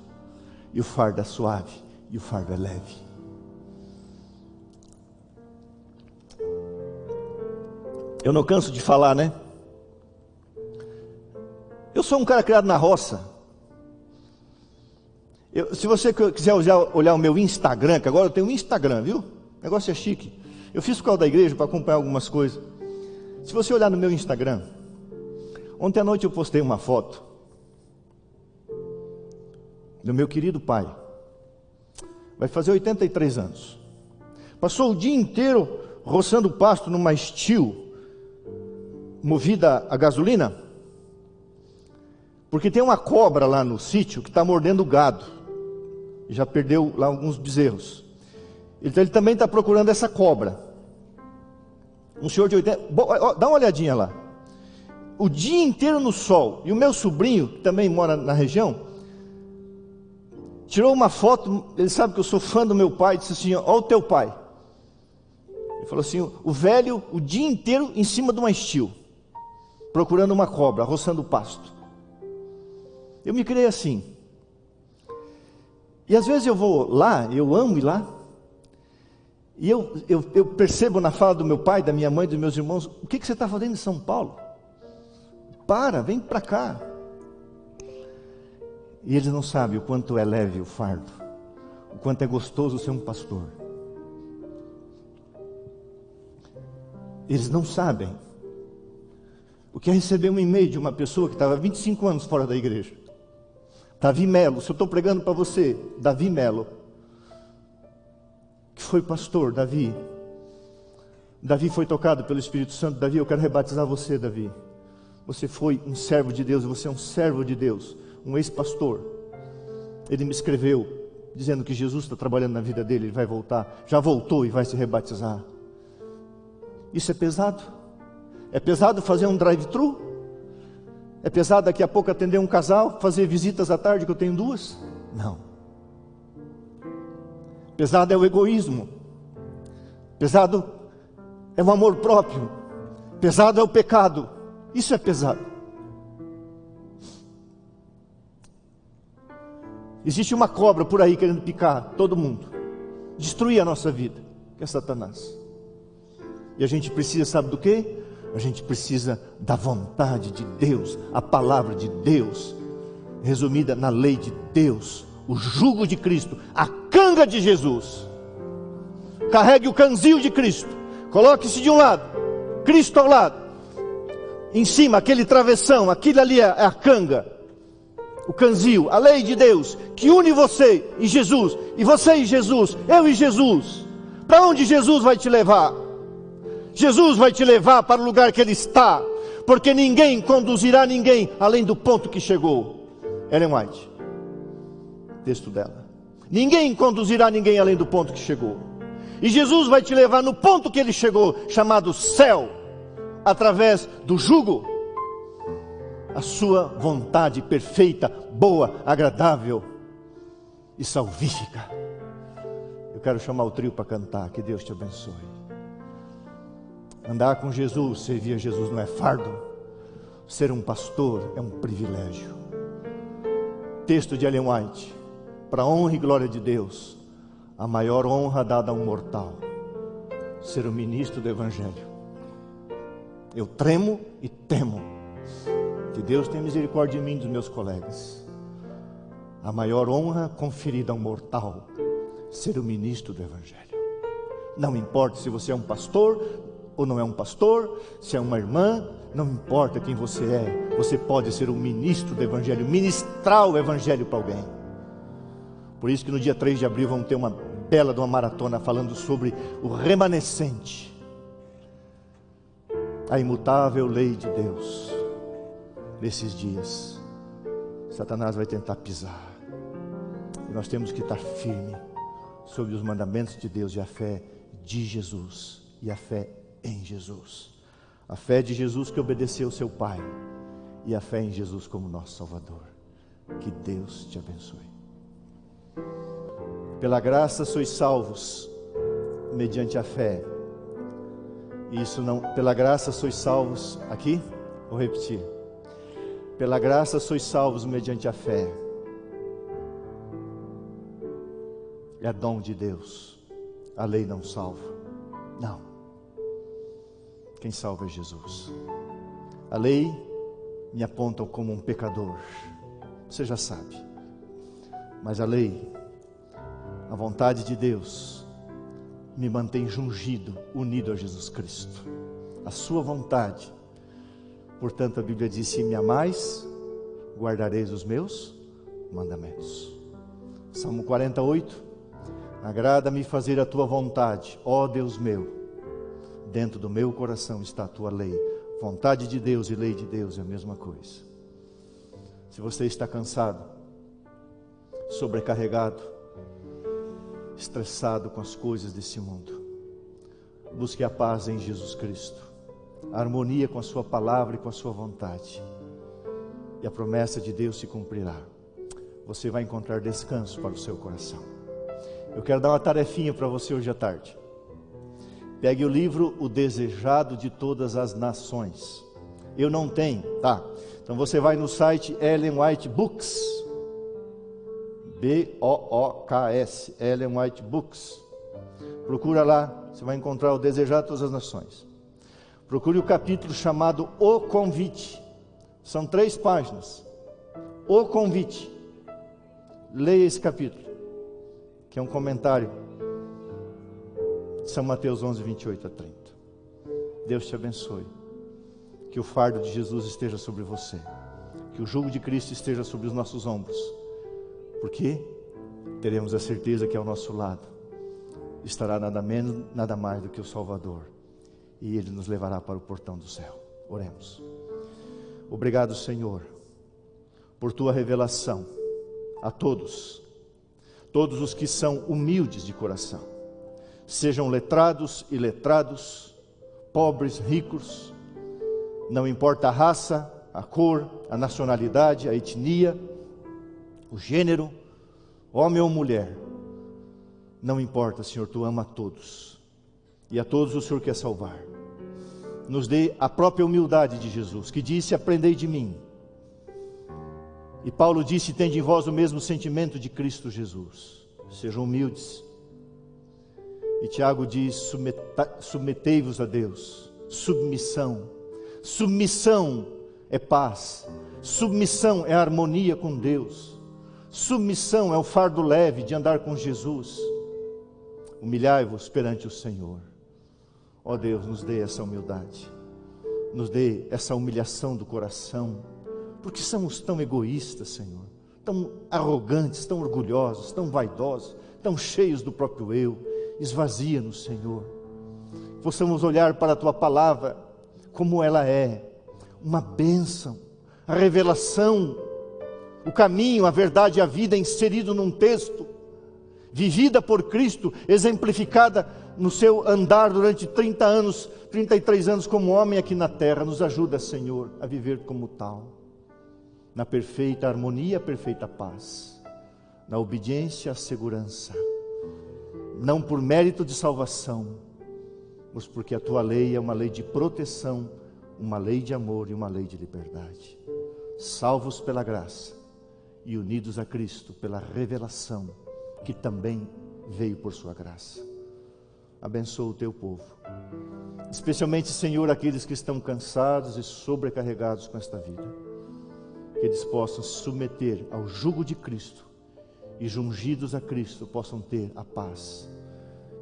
[SPEAKER 1] E o fardo é suave, e o fardo é leve. Eu não canso de falar, né? Eu sou um cara criado na roça. Se você quiser olhar o meu Instagram, que agora eu tenho um Instagram, viu? O negócio é chique. Eu fiz por causa da igreja para acompanhar algumas coisas. Se você olhar no meu Instagram, ontem à noite eu postei uma foto do meu querido pai. Vai fazer 83 anos. Passou o dia inteiro roçando pasto numa Steel movida a gasolina, porque tem uma cobra lá no sítio que está mordendo o gado, já perdeu lá alguns bezerros. Então ele também está procurando essa cobra. Um senhor de 80, dá uma olhadinha lá, o dia inteiro no sol. E o meu sobrinho, que também mora na região, tirou uma foto. Ele sabe que eu sou fã do meu pai, disse assim: ó o teu pai. Ele falou assim: o velho o dia inteiro em cima de uma Steel, procurando uma cobra, roçando o pasto. Eu me criei assim. E às vezes eu vou lá, eu amo ir lá, e eu percebo na fala do meu pai, da minha mãe, dos meus irmãos: o que você está fazendo em São Paulo? Vem para cá. E eles não sabem o quanto é leve o fardo, o quanto é gostoso ser um pastor. Eles não sabem o que é receber um e-mail de uma pessoa que estava 25 anos fora da igreja, Davi Melo, se eu estou pregando para você, Davi Melo, que foi pastor, Davi foi tocado pelo Espírito Santo. Davi, eu quero rebatizar você, Davi. Você foi um servo de Deus, você é um servo de Deus, um ex-pastor. Ele me escreveu, dizendo que Jesus está trabalhando na vida dele, ele vai voltar, já voltou e vai se rebatizar. Isso é pesado? É pesado fazer um drive-thru? É pesado daqui a pouco atender um casal, fazer visitas à tarde, que eu tenho 2? Não. Pesado é o egoísmo. Pesado é o amor próprio. Pesado é o pecado. Isso é pesado. Existe uma cobra por aí querendo picar todo mundo, destruir a nossa vida, que é Satanás. E a gente precisa, sabe do quê? A gente precisa da vontade de Deus, a palavra de Deus, resumida na lei de Deus, o jugo de Cristo, a canga de Jesus. Carregue o canzil de Cristo, coloque-se de um lado, Cristo ao lado, em cima aquele travessão, aquilo ali é a canga, o canzil, a lei de Deus, que une você e Jesus, e você e Jesus, eu e Jesus. Para onde Jesus vai te levar? Jesus vai te levar para o lugar que Ele está, porque ninguém conduzirá ninguém além do ponto que chegou. Ellen White, texto dela. Ninguém conduzirá ninguém além do ponto que chegou. E Jesus vai te levar no ponto que Ele chegou, chamado céu, através do jugo. A sua vontade perfeita, boa, agradável e salvífica. Eu quero chamar o trio para cantar. Que Deus te abençoe. Andar com Jesus, servir a Jesus não é fardo. Ser um pastor é um privilégio. Texto de Ellen White. Para a honra e glória de Deus, a maior honra dada a um mortal: ser o ministro do Evangelho. Eu tremo e temo. Que Deus tenha misericórdia de mim e dos meus colegas. A maior honra conferida a um mortal: ser o ministro do Evangelho. Não importa se você é um pastor ou não é um pastor, se é uma irmã, não importa quem você é, você pode ser um ministro do Evangelho, ministrar o Evangelho para alguém. Por isso que no dia 3 de abril vamos ter uma bela de uma maratona falando sobre o remanescente, a imutável lei de Deus. Nesses dias, Satanás vai tentar pisar, e nós temos que estar firme sobre os mandamentos de Deus e a fé de Jesus e a fé em Jesus, a fé de Jesus que obedeceu seu Pai e a fé em Jesus como nosso Salvador. Que Deus te abençoe. Pela graça sois salvos mediante a fé. Isso não, pela graça sois salvos, aqui, vou repetir. Pela graça sois salvos mediante a fé. É dom de Deus. A lei não salva. Não. Quem salva é Jesus. A lei me aponta como um pecador. Você já sabe. Mas a lei, a vontade de Deus, me mantém jungido, unido a Jesus Cristo. A sua vontade. Portanto, a Bíblia diz: se me amais, guardareis os meus mandamentos. Salmo 48. Agrada-me fazer a tua vontade, ó Deus meu. Dentro do meu coração está a tua lei. Vontade de Deus e lei de Deus é a mesma coisa. Se você está cansado, sobrecarregado, estressado com as coisas desse mundo, busque a paz em Jesus Cristo, a harmonia com a sua palavra e com a sua vontade, e a promessa de Deus se cumprirá. Você vai encontrar descanso para o seu coração. Eu quero dar uma tarefinha para você hoje à tarde. Pegue o livro O Desejado de Todas as Nações. Eu não tenho, tá? Então você vai no site Ellen White Books, B-O-O-K-S, Ellen White Books. Procura lá, você vai encontrar O Desejado de Todas as Nações. Procure o capítulo chamado O Convite. São 3 páginas. O Convite. Leia esse capítulo, que é um comentário de São Mateus 11, 28 a 30. Deus te abençoe. Que o fardo de Jesus esteja sobre você. Que o jugo de Cristo esteja sobre os nossos ombros. Porque teremos a certeza que ao nosso lado estará nada menos, nada mais do que o Salvador, e Ele nos levará para o portão do céu. Oremos. Obrigado, Senhor, por Tua revelação a todos os que são humildes de coração, sejam letrados e iletrados, pobres, ricos, não importa a raça, a cor, a nacionalidade, a etnia, o gênero, homem ou mulher, não importa, Senhor, Tu ama a todos, e a todos o Senhor quer salvar. Nos dê a própria humildade de Jesus, que disse: aprendei de mim. E Paulo disse: tende em vós o mesmo sentimento de Cristo Jesus. Sejam humildes. E Tiago diz: submetei-vos a Deus. Submissão. Submissão é paz. Submissão é harmonia com Deus. Submissão é o fardo leve de andar com Jesus. Humilhai-vos perante o Senhor. Ó Deus, nos dê essa humildade, nos dê essa humilhação do coração, porque somos tão egoístas, Senhor, tão arrogantes, tão orgulhosos, tão vaidosos, tão cheios do próprio eu. Esvazia-nos, Senhor. Possamos olhar para a Tua palavra como ela é, uma bênção, a revelação, o caminho, a verdade e a vida inserido num texto, vivida por Cristo, exemplificada no seu andar durante 30 anos, 33 anos como homem aqui na terra. Nos ajuda, Senhor, a viver como tal, na perfeita harmonia, perfeita paz, na obediência, a segurança, não por mérito de salvação, mas porque a Tua lei é uma lei de proteção, uma lei de amor e uma lei de liberdade. Salvos pela graça e unidos a Cristo pela revelação, que também veio por Sua graça. Abençoa o Teu povo, especialmente, Senhor, aqueles que estão cansados e sobrecarregados com esta vida, que eles possam se submeter ao jugo de Cristo e, jungidos a Cristo, possam ter a paz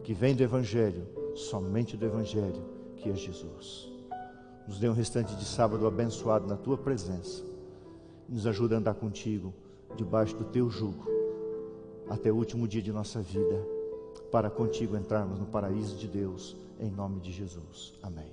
[SPEAKER 1] que vem do Evangelho, somente do Evangelho, que é Jesus. Nos dê um restante de sábado abençoado na Tua presença, nos ajuda a andar contigo, debaixo do Teu jugo, até o último dia de nossa vida, para contigo entrarmos no paraíso de Deus, em nome de Jesus. Amém.